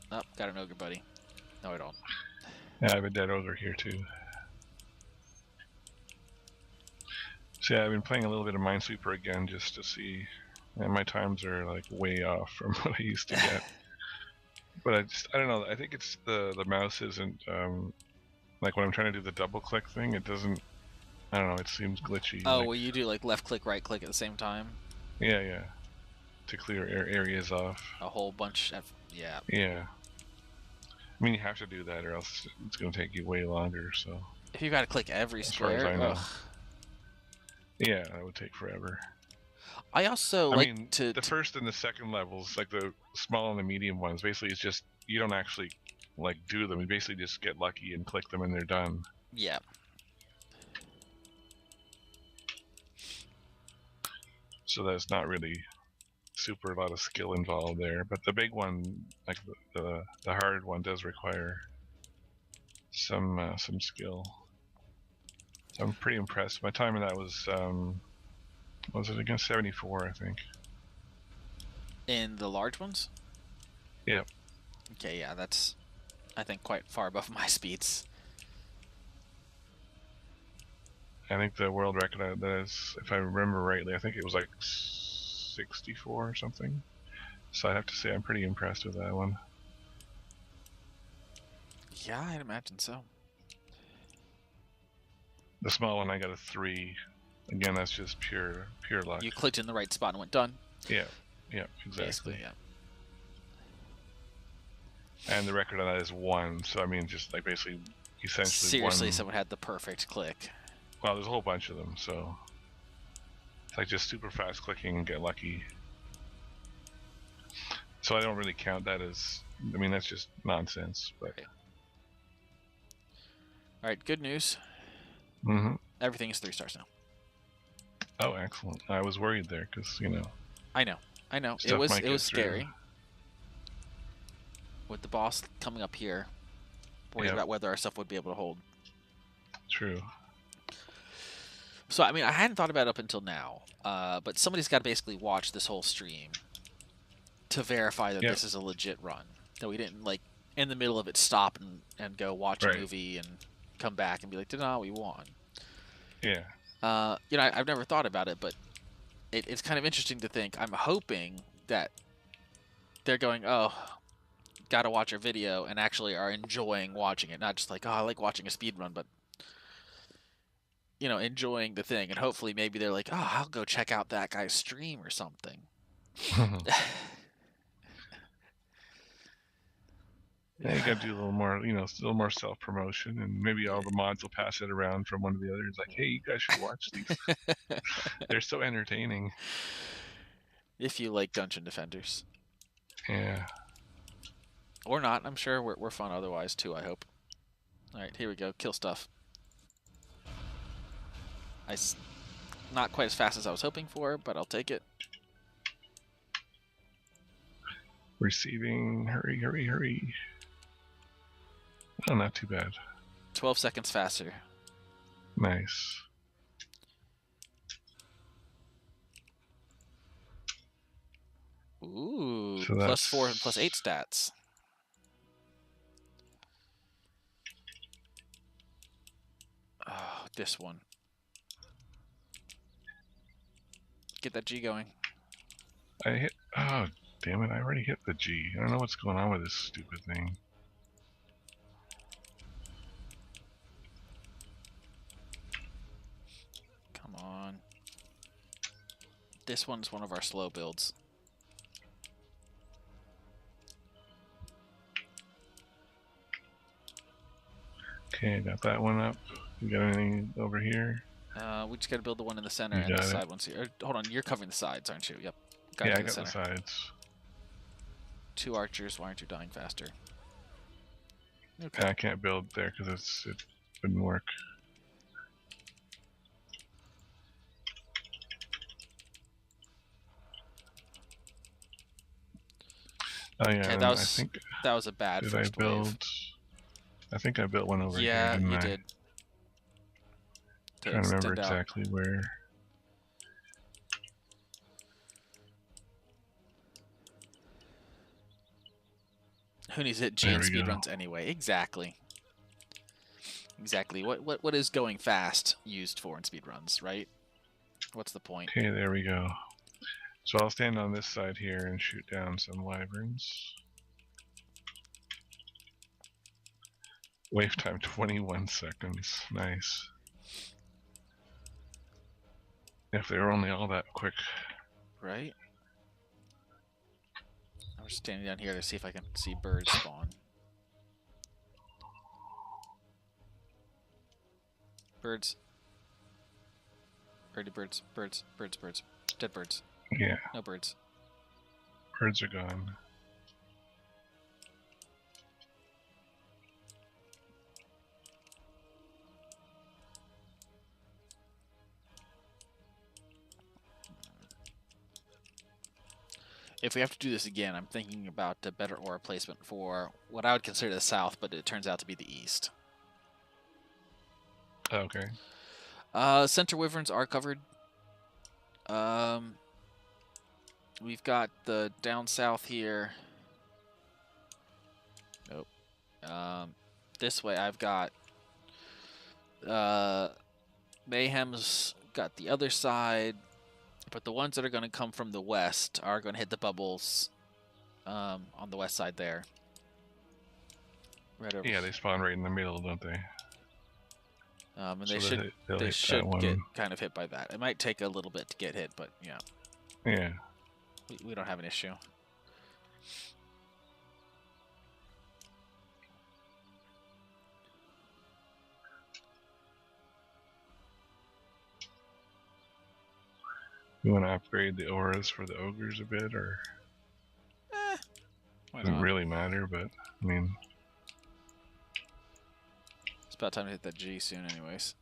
Oh, got an ogre buddy. No, I don't. Yeah, I have a dead ogre here too. So yeah, I've been playing a little bit of Minesweeper again just to see, and my times are like way off from what I used to get. But I don't know. I think it's the mouse isn't like when I'm trying to do the double click thing, it doesn't. I don't know. It seems glitchy. Oh, like, well, you do like left click, right click at the same time. yeah, yeah, to clear areas off. A whole bunch. Yeah. Yeah. I mean, you have to do that, or else it's going to take you way longer. So. If you got to click every As square, far as I know. ugh. Yeah, that would take forever. I also I like mean, to the first and the second levels, like the small and the medium ones, basically it's just you don't actually like do them. You basically just get lucky and click them and they're done. Yeah. So that's not really super a lot of skill involved there. But the big one, like the hard one, does require some skill. So I'm pretty impressed. My time in that was it against 74, I think. In the large ones? Yeah. Okay, yeah, that's I think quite far above my speeds. I think the world record that is, if I remember rightly, I think it was like 64 or something. So I'd have to say I'm pretty impressed with that one. Yeah, I'd imagine so. The small one I got a 3. Again, that's just pure luck. You clicked in the right spot and went done. Yeah, exactly. Basically, yeah. And the record on that is 1. So I mean, just like basically, essentially Seriously, one. someone had the perfect click. Well, there's a whole bunch of them, so it's like just super fast clicking and get lucky. So I don't really count that as. I mean, that's just nonsense. But. Right. All right, good news. Mm-hmm. Everything is 3 stars now. Oh, excellent. I was worried there because I know. It was scary. With the boss coming up here, worried about whether our stuff would be able to hold. True. So I mean, I hadn't thought about it up until now, but somebody's got to basically watch this whole stream to verify that this is a legit run. That we didn't like in the middle of it stop and go watch a movie and come back and be like, "No, we won." Yeah. I've never thought about it, but it's kind of interesting to think. I'm hoping that they're going, "Oh, gotta watch our video," and actually are enjoying watching it, not just like, "Oh, I like watching a speed run," but enjoying the thing. And hopefully, maybe they're like, "Oh, I'll go check out that guy's stream or something." Yeah, you gotta do a little more, a little more self-promotion, and maybe all the mods will pass it around from one to the other. It's like, hey, you guys should watch these. They're so entertaining. If you like Dungeon Defenders. Yeah. Or not. I'm sure we're fun otherwise, too, I hope. All right, here we go. Kill stuff. Not quite as fast as I was hoping for, but I'll take it. Receiving. Hurry, hurry, hurry. Oh, not too bad. 12 seconds faster. Nice. Ooh, so +4 and +8 stats. Oh, this one. Get that G going. I hit. Oh, damn it! I already hit the G. I don't know what's going on with this stupid thing. Come on. This one's one of our slow builds. Okay, I got that one up. You got anything over here? We just gotta build the one in the center You and the got it. side ones here. Hold on, you're covering the sides, aren't you? Yep. Got it Yeah, in I the got the center. sides. 2 archers. Why aren't you dying faster? Okay. And I can't build there because it wouldn't work. Oh yeah, Okay, and I think that was a bad did I first wave. build? I think I built one over here, Yeah, didn't you I? did. To Trying to remember extend out. exactly where. Who needs it? G There and we speed go. runs anyway. Exactly. Exactly. What is going fast used for in speed runs, right? What's the point? Okay, there we go. So I'll stand on this side here and shoot down some wyverns. Wave time 21 seconds. Nice. If they were only all that quick. Right? I'm just standing down here to see if I can see birds spawn. Birds. Birdie birds. Birds. Birds. Birds. Dead birds. Yeah, No birds. birds are gone. If we have to do this again, I'm thinking about a better aura placement for what I would consider the south, but it turns out to be the east. Okay. Center wyverns are covered. We've got the down south here. Nope. This way I've got Mayhem's got the other side, but the ones that are going to come from the west are going to hit the bubbles on the west side there. Right over. Yeah, they spawn right in the middle, don't they? And So they should get kind of hit by that. It might take a little bit to get hit, but yeah. Yeah. We don't have an issue. You want to upgrade the auras for the ogres a bit, or Why doesn't not? really matter? But I mean, It's about time to hit that G soon, anyways.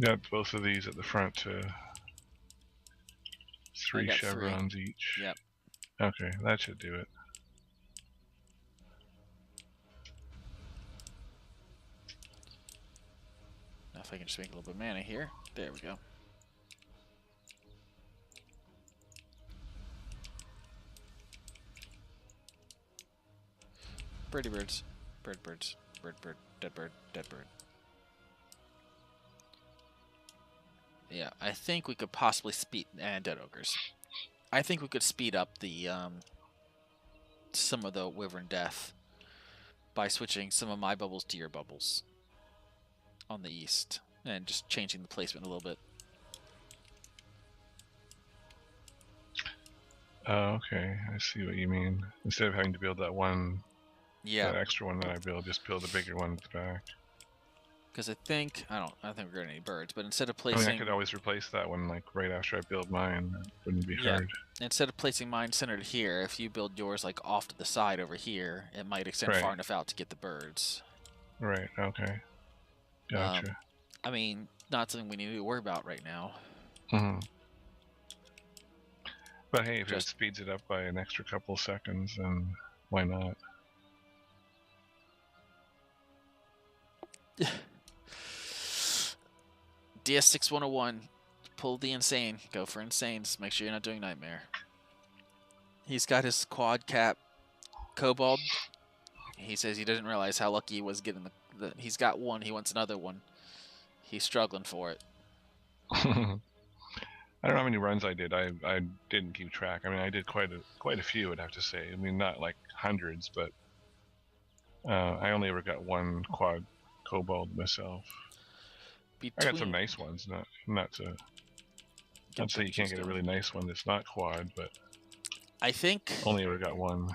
got both of these at the front to 3 got chevrons 3. each. Yep. Okay, that should do it. Now if I can just make a little bit of mana here. There we go. Birdie birds. Bird birds. Bird bird. Dead bird. Dead bird. Yeah, I think we could possibly speed... And dead ogres. I think we could speed up the some of the wyvern death by switching some of my bubbles to your bubbles on the east and just changing the placement a little bit. Oh, okay, I see what you mean. Instead of having to build that one, Yeah, that extra one that I build, just build a bigger one at the back. because I think we're getting any birds, but instead of I mean, placing, I could always replace that one like right after I build mine. It wouldn't be hard. instead of placing mine centered here, if you build yours like off to the side over here, it might extend Right. far enough out to get the birds. Right. Okay. Gotcha. I mean, not something we need to worry about right now. But hey, if it speeds it up by an extra couple seconds, then why not? DS6101, pull the insane. Go for insanes. Make sure you're not doing nightmare. He's got his quad cap kobold. He says he didn't realize how lucky he was getting the he's got one. He wants another one. He's struggling for it. I don't know how many runs I did. I didn't keep track. I mean, I did quite a few, I'd have to say. I mean, not like hundreds, but I only ever got one quad kobold myself. I got some nice ones. Not to say you can't get a really nice one that's not quad, but I think only ever got one.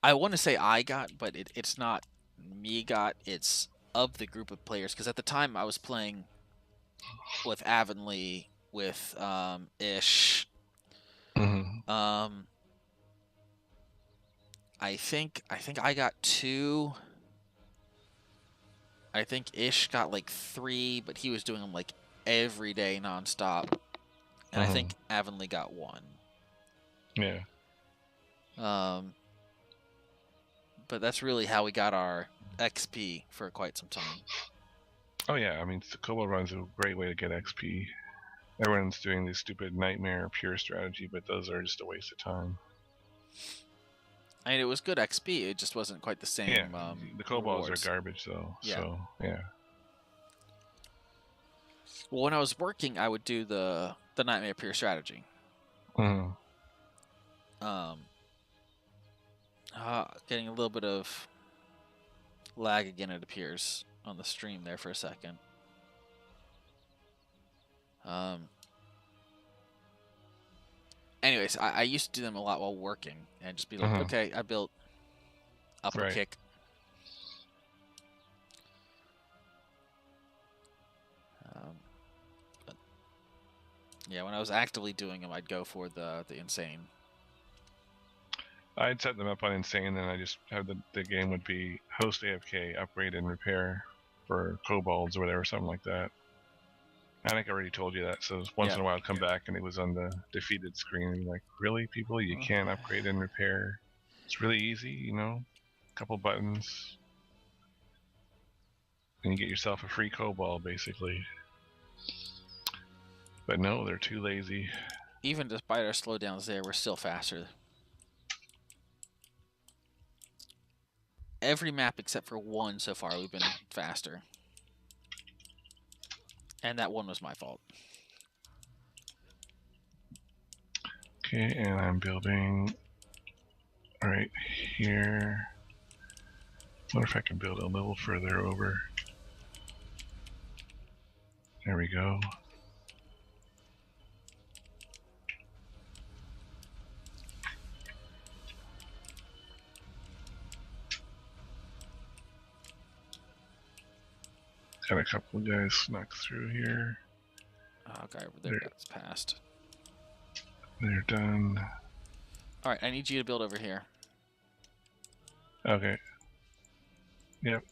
I want to say I got, but it's not me got, it's of the group of players, because at the time I was playing with Avonlea, with Ish. Mm-hmm. Um, I think I got 2. I think Ish got like 3, but he was doing them like every day nonstop. And I Mm-hmm. think Avonlea got 1. Yeah. Um, but that's really how we got our XP for quite some time. Oh yeah, I mean, the Kobold Run's a great way to get XP. Everyone's doing this stupid nightmare pure strategy, but those are just a waste of time. I mean, it was good XP. It just wasn't quite the Yeah, same the Kobolds are rewards. garbage though, Yeah. so yeah. Well, when I was working, I would do the Nightmare Pure strategy. Mm-hmm. Um, getting a little bit of lag again, it appears, on the stream there for a second. Anyways, I used to do them a lot while working and just be like, Mm-hmm. okay, I built upper Right. kick. But yeah, when I was actively doing them, I'd go for the insane. I'd set them up on insane, and I just have the game would be host AFK, upgrade and repair for kobolds or whatever, something like that. I think I already told you that. So once Yeah. in a while, I'd come back and it was on the defeated screen, and be like, really, people, you can't upgrade and repair? It's really easy, you know, a couple buttons, and you get yourself a free kobold, basically. But no, they're too lazy. Even despite our slowdowns there, we're still faster. Every map except for 1 so far, we've been faster. And that 1 was my fault. Okay, and I'm building right here. I wonder if I can build a little further over. There we go. Got a couple of guys snuck through here. Okay, over there, that's passed. They're done. Alright, I need you to build over here. Okay. Yep.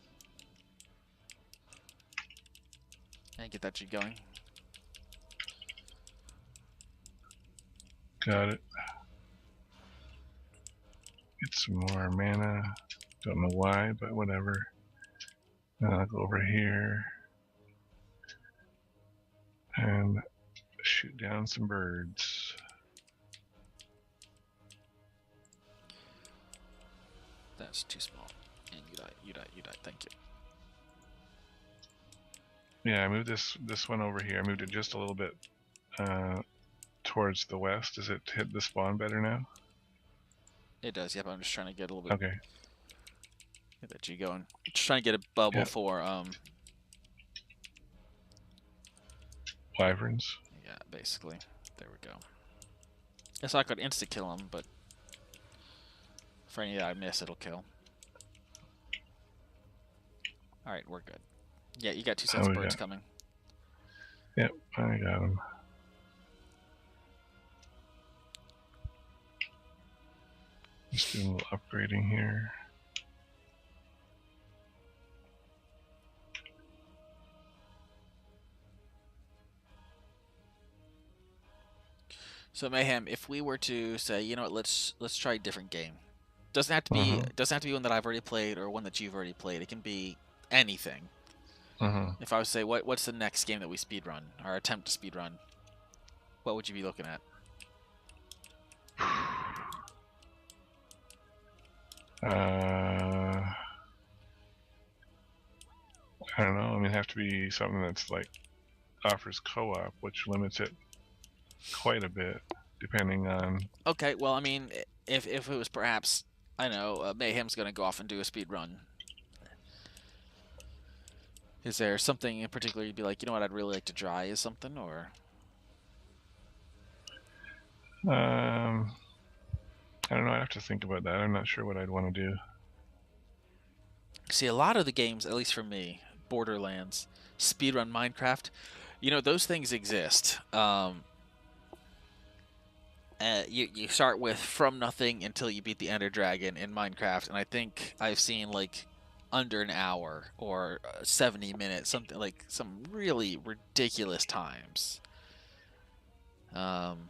And get that G going. Got it. Get some more mana. Don't know why, but whatever. Then I'll go over here and shoot down some birds. That's too small. And you die, thank you. Yeah, I moved this one over here. I moved it just a little bit towards the west. Does it hit the spawn better now? It does, yep, I'm just trying to get a little bit. Okay. Get that G going. Just trying to get a bubble for, Wyverns. yeah, basically. There we go. Guess I could insta-kill him, but for any that I miss, it'll kill. Alright, we're good. Yeah, you got 2 sets of birds coming. Yep, I got them. Just doing a little upgrading here. So Mayhem, if we were to say, you know what, let's try a different game. Doesn't have to be one that I've already played or one that you've already played. It can be anything. If I was to say, what's the next game that we speedrun or attempt to speedrun, what would you be looking at? I don't know. I mean, it'd have to be something that's like offers co-op, which limits it quite a bit, depending on. Okay, well, I mean, if it was perhaps, I know, Mayhem's gonna go off and do a speed run. Is there something in particular you'd be like, you know what, I'd really like to try is something, or? I don't know. I'd have to think about that. I'm not sure what I'd want to do. See, a lot of the games, at least for me, Borderlands, speedrun Minecraft, those things exist. You start with from nothing until you beat the Ender Dragon in Minecraft, and I think I've seen like under an hour or 70 minutes, something like some really ridiculous times. Um,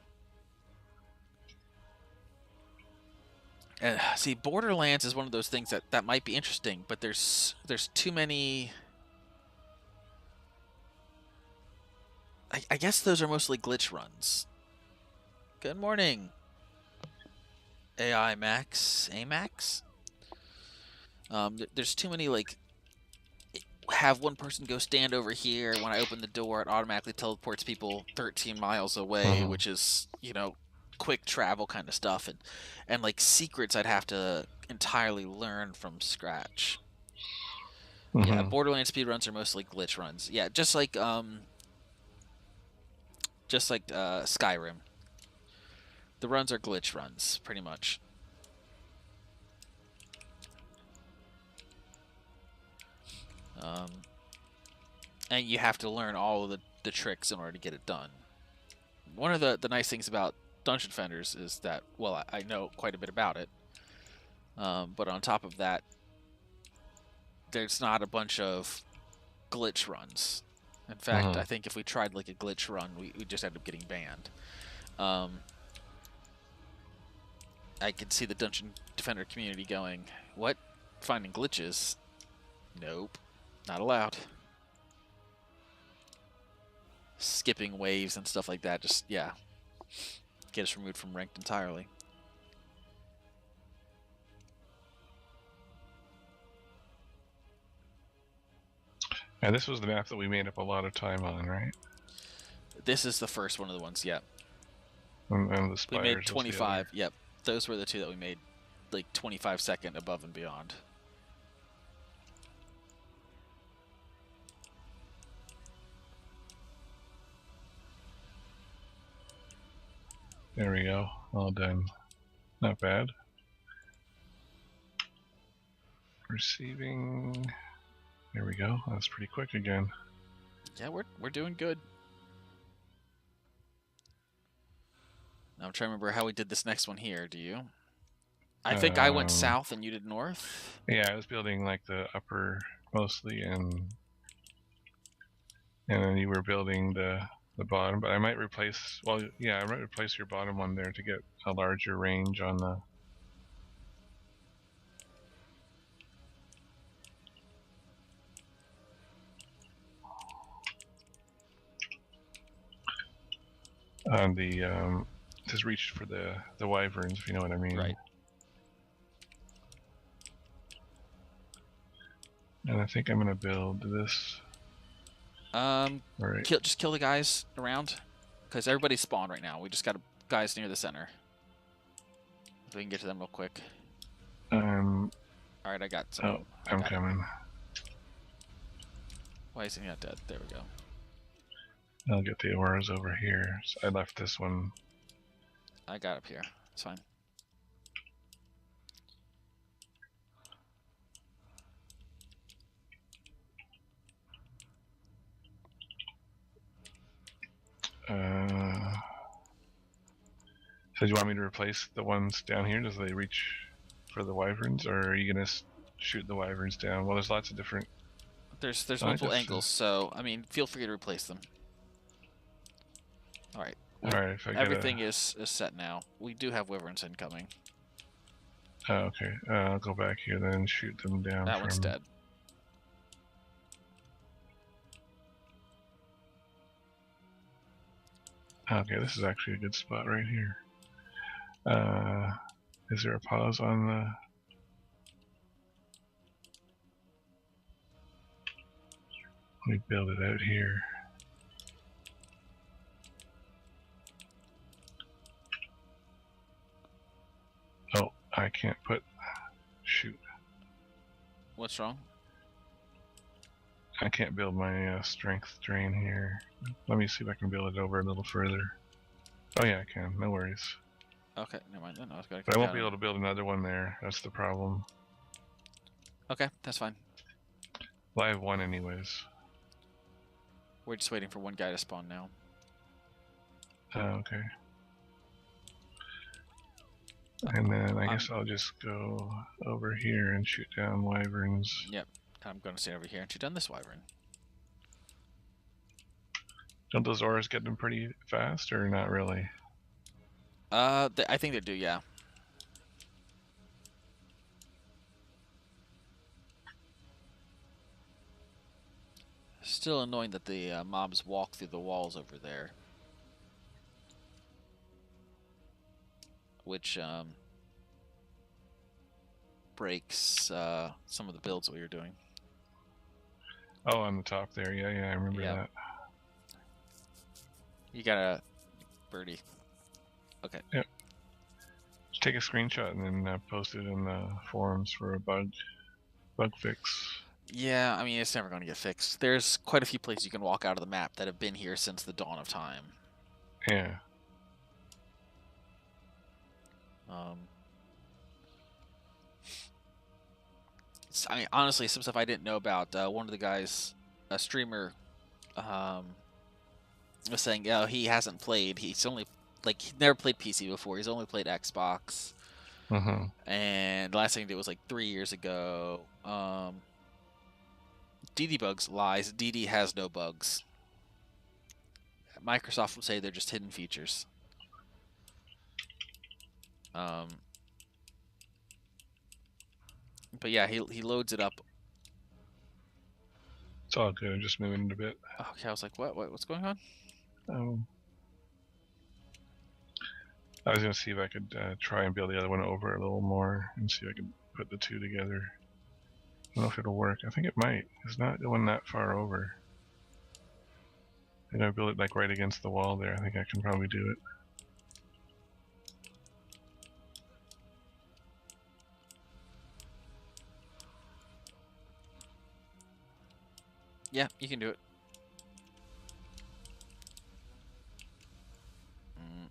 and see, Borderlands is one of those things that might be interesting, but there's too many. I guess those are mostly glitch runs. Good morning, AI Max, Amax. There's too many like have one person go stand over here. When I open the door, it automatically teleports people 13 miles away, Mm-hmm. which is quick travel kind of stuff, and like secrets I'd have to entirely learn from scratch. Yeah, Mm-hmm. Borderlands speedruns are mostly glitch runs. Yeah, just like Skyrim. The runs are glitch runs, pretty much. Um, and you have to learn all of the tricks in order to get it done. One of the nice things about Dungeon Defenders is that, well, I know quite a bit about it, but on top of that, there's not a bunch of glitch runs. In fact, Mm-hmm. I think if we tried like a glitch run, we just end up getting banned. Um, I could see the Dungeon Defender community going, "What? Finding glitches? Nope, not allowed." Skipping waves and stuff like that, just yeah, get us removed from ranked entirely. And this was the map that we made up a lot of time on, right? This is the first one of the ones. Yep, And the we made spires was the other. 25. Yep, those were the two that we made, like 25-second above and beyond. There we go. All done. Not bad. Receiving. There we go. That's pretty quick again. Yeah, we're doing good. Now I'm trying to remember how we did this next one here. Do you? I think I went Um, south and you did north. yeah, I was building like the upper mostly, and then you were building the bottom. But I might replace. Well, yeah, I might replace your bottom one there to get a larger range on the. On the just reach for the wyverns, if you know what I mean. Right. And I think I'm gonna build this. Right. Just kill the guys around, because everybody's spawned right now. We just got guys near the center. If we can get to them real quick. All right, I got some. Oh, I'm coming. Why is he not dead? There we go. I'll get the auras over here. So I left this one. I got up here. It's fine. So do you want me to replace the ones down here? Does they reach for the wyverns, or are you gonna shoot the wyverns down? Well, there's lots of different. There's multiple angles, so I mean, feel free to replace them. All right. All right. If I everything is set now. We do have wyverns incoming. Oh, okay. I'll go back here then and shoot them down. That one's dead. Okay, this is actually a good spot right here. Is there a pause on the? Let me build it out here. Oh, I can't put. Shoot. What's wrong? I can't build my strength drain here. Let me see if I can build it over a little further. Oh yeah, I can. No worries. Okay, never mind. No, but I won't be able to build another one there. That's the problem. Okay, that's fine. Well, I have one anyways. We're just waiting for one guy to spawn now. Okay. And then I guess I'll just go over here and shoot down wyverns. Yep. I'm going to stay over here and shoot down this wyvern. Don't those auras get them pretty fast, or not really? I think they do, yeah. Still annoying that the mobs walk through the walls over there. Which breaks some of the builds that we were doing. Oh, on the top there. Yeah, I remember that. You got a birdie. Okay. Yep. Just take a screenshot and then post it in the forums for a bug fix. Yeah, I mean, it's never going to get fixed. There's quite a few places you can walk out of the map that have been here since the dawn of time. Yeah. I mean, honestly, some stuff I didn't know about. One of the guys, a streamer, was saying, "Oh, he hasn't played. He's only he's never played PC before. He's only played Xbox." And the last thing he did was like 3 years ago. DD bugs lies. DD has no bugs. Microsoft would say they're just hidden features. But yeah, he loads it up. It's all good. I'm just moving it a bit. Okay, I was like, what's going on? I was gonna see if I could try and build the other one over a little more and see if I could put the two together. I don't know if it'll work. I think it might. It's not going that far over. I'm gonna build it like right against the wall there. I think I can probably do it. Yeah, you can do it.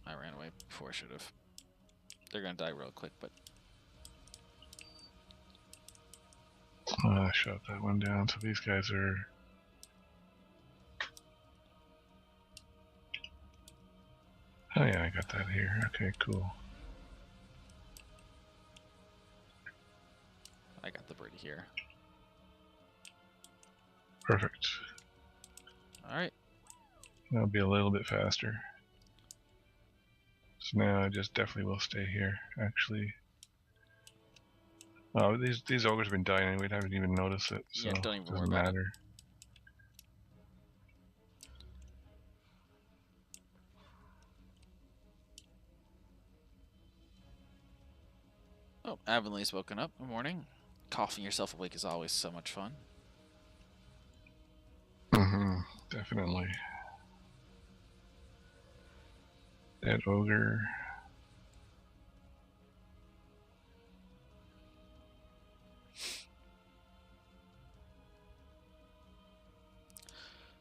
I ran away before I should have. They're gonna die real quick, but I shot that one down. So these guys are. Oh yeah, I got that here. Okay, cool. I got the birdie here. Perfect. All right. That'll be a little bit faster. So now I just definitely will stay here. Actually, oh, these ogres have been dying and we haven't even noticed it. So yeah, don't even it doesn't worry about matter. it. Oh, Avonlee's woken up. Good morning. Coughing yourself awake is always so much fun. Definitely. Dead ogre.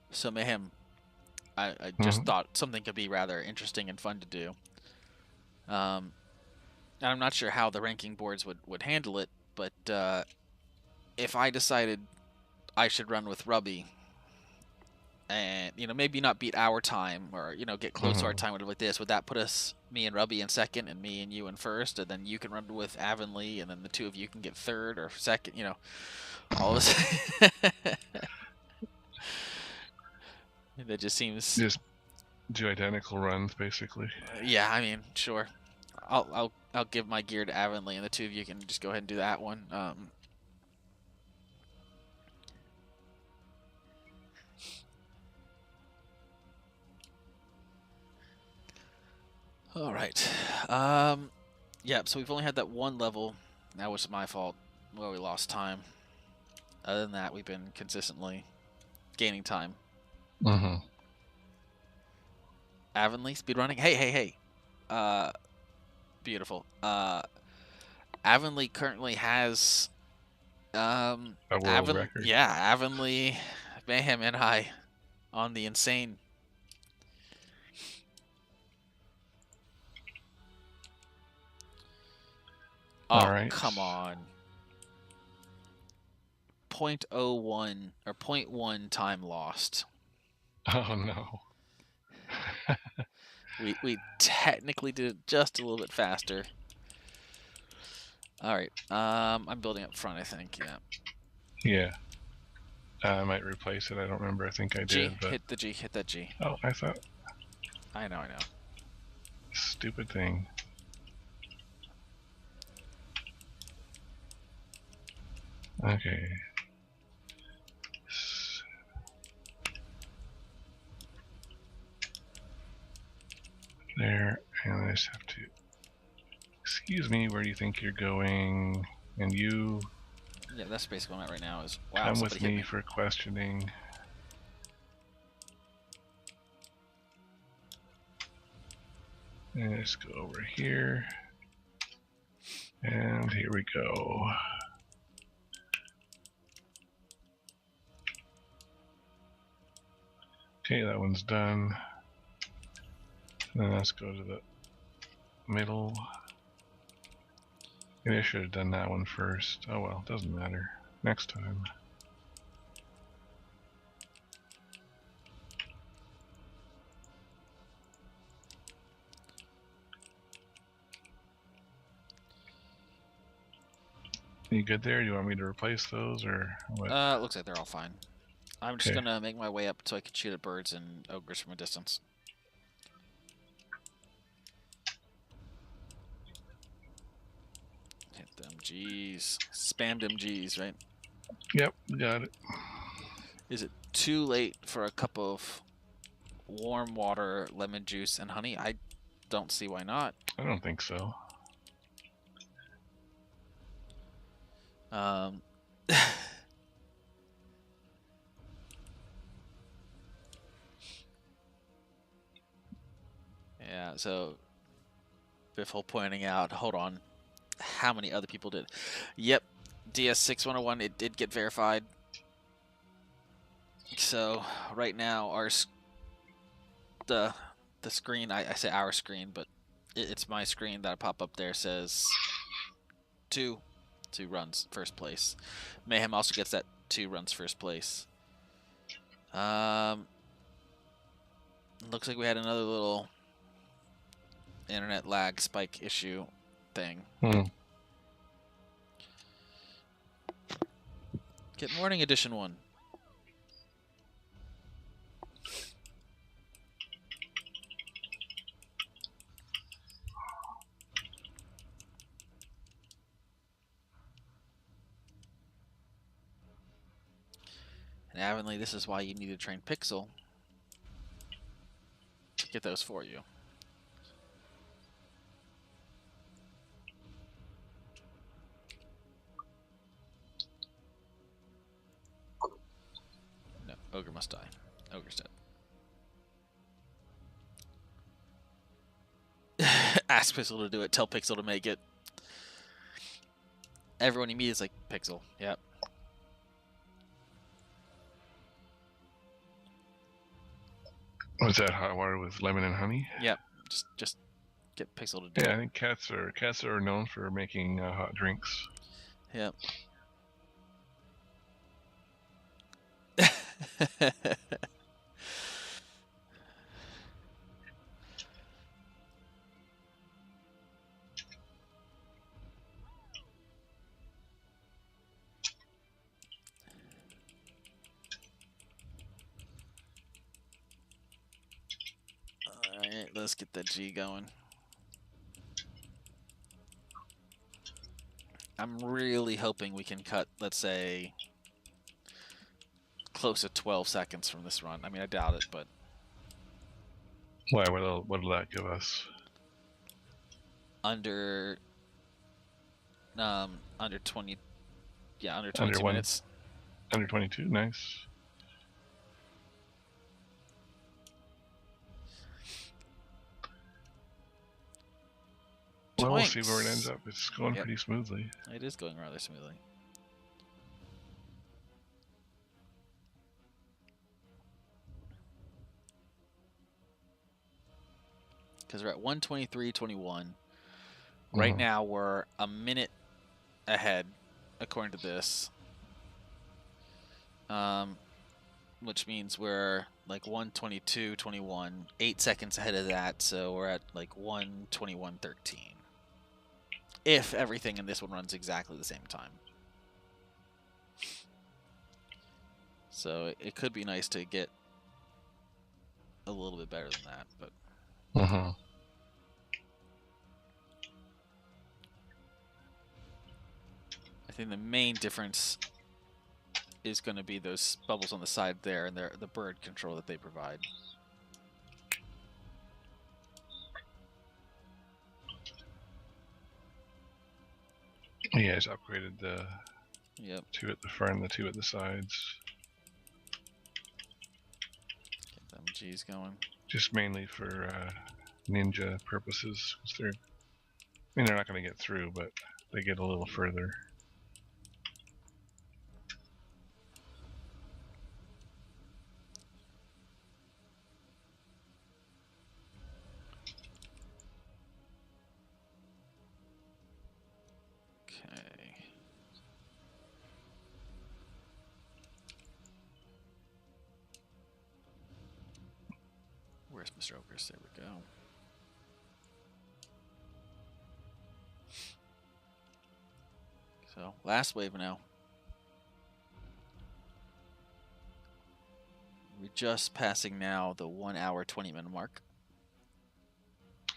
So Mayhem, I just thought something could be rather interesting and fun to do. And I'm not sure how the ranking boards would handle it, but if I decided I should run with Rubby, and maybe not beat our time, or get close to our time, whatever like this, would that put me and Rubby in second and me and you in first, and then you can run with Avonlea, and then the two of you can get third or second, all of a sudden. That just seems just do identical runs basically. Yeah, I mean, sure. I'll give my gear to Avonlea, and the two of you can just go ahead and do that one. All right. Yeah, so we've only had that one level. That was my fault where we lost time. Other than that, we've been consistently gaining time. Avonlea, speedrunning. Hey. Beautiful. Avonlea currently has a world record. Yeah, Avonlea, Mayhem, and I on the insane. Oh, all right. come on. .01 or .1 time lost. Oh no. We technically did it just a little bit faster. All right. I'm building up front, I think. Yeah. Yeah. I might replace it. I don't remember. I think I G. did, but Hit the G. Hit that G. oh, I thought I know. stupid thing. Okay. There, and I just have to. Excuse me. Where do you think you're going? And you Yeah, that's basically what I'm at right now. Is wow, come somebody with hit me me. for questioning. And let's go over here. And here we go. Okay, that one's done. Then let's go to the middle. Maybe I should have done that one first. Oh well, doesn't matter. Next time. You good there? Do you want me to replace those or what? Looks like they're all fine. I'm just Okay. gonna make my way up so I can shoot at birds and ogres from a distance. Hit them G's. Spam them G's, right? Yep, got it. Is it too late for a cup of warm water, lemon juice, and honey? I don't see why not. I don't think so. Yeah, so Biffle pointing out, hold on, how many other people did? Yep, DS6101, it did get verified. So right now, the screen, I say our screen, but it's my screen that I pop up there says two runs first place. Mayhem also gets that 2 runs first place. Looks like we had another little internet lag spike issue thing. Get morning edition 1. And Avonlea, this is why you need to train Pixel to get those for you. No, Ogre must die. Ogre's dead. Ask Pixel to do it. Tell Pixel to make it. Everyone you meet is like, Pixel. Yep. Was that hot water with lemon and honey? Yep. Just get Pixel to do Yeah, it. I think cats are known for making hot drinks. Yep. Alright, let's get that G going. I'm really hoping we can cut, let's say, close to 12 seconds from this run. I mean, I doubt it, but... Why? What'll that give us? Under 20... Yeah, under 22 minutes. Under 22? Nice. Well, we'll see where it ends up. It's going pretty smoothly. It is going rather smoothly. Because we're at 1:23:21. Right now, we're a minute ahead, according to this. which means we're like 1:22:21, 8 seconds ahead of that, so we're at like 1:21:13. If everything in this one runs exactly the same time. So it could be nice to get a little bit better than that, but I think the main difference is going to be those bubbles on the side there and the bird control that they provide. Yeah, it's upgraded the Yep. 2 at the front and the 2 at the sides. Get them G's going. Just mainly for ninja purposes. They're, I mean, they're not going to get through, but they get a little further. Okay. Where's Mr. Ogres? There we go. So, last wave now. We're just passing now the 1 hour, 20-minute mark.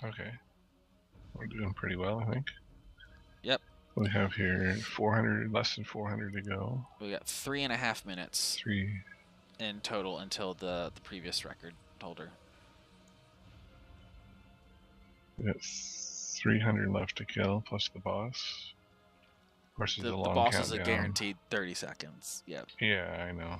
Okay. We're doing pretty well, I think. Yep. We have here 400, less than 400 to go. We got 3.5 minutes 3 in total until the previous record holder. We got 300 left to kill, plus the boss. Of course, there's a long The boss countdown. is a guaranteed 30 seconds. Yep. Yeah, I know.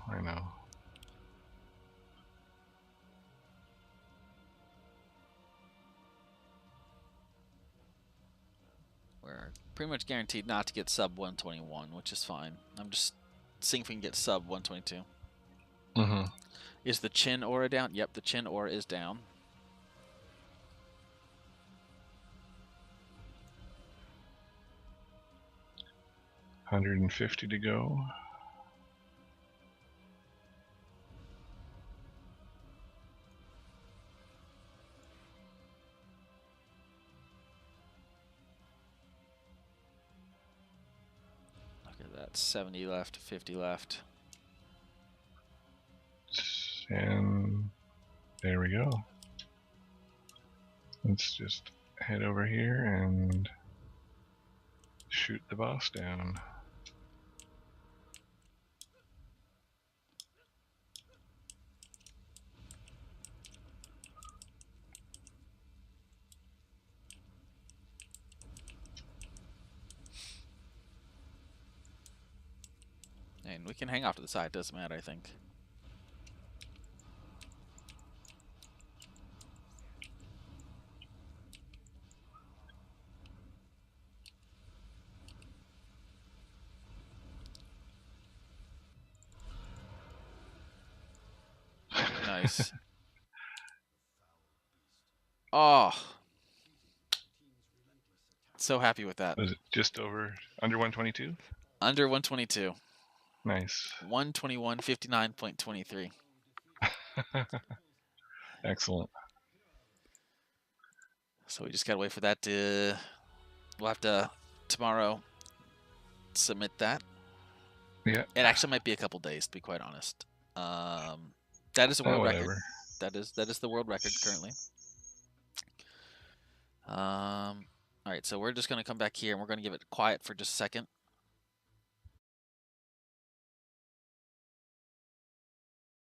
We're pretty much guaranteed not to get sub 121, which is fine. I'm just seeing if we can get sub 122. Is the chin aura down? Yep, the chin aura is down. $150 to go. Look at that, 70 left, 50 left. And there we go. Let's just head over here and shoot the boss down. And we can hang off to the side, doesn't matter, I think. Nice. Oh. So happy with that. Was it just over, under 122? Under 122. Nice. 121.59.23. Excellent. So we just gotta wait for that to... We'll have to, tomorrow, submit that. Yeah. It actually might be a couple days, to be quite honest. That is a world record. That is the world record currently. All right, so we're just gonna come back here and we're gonna give it quiet for just a second.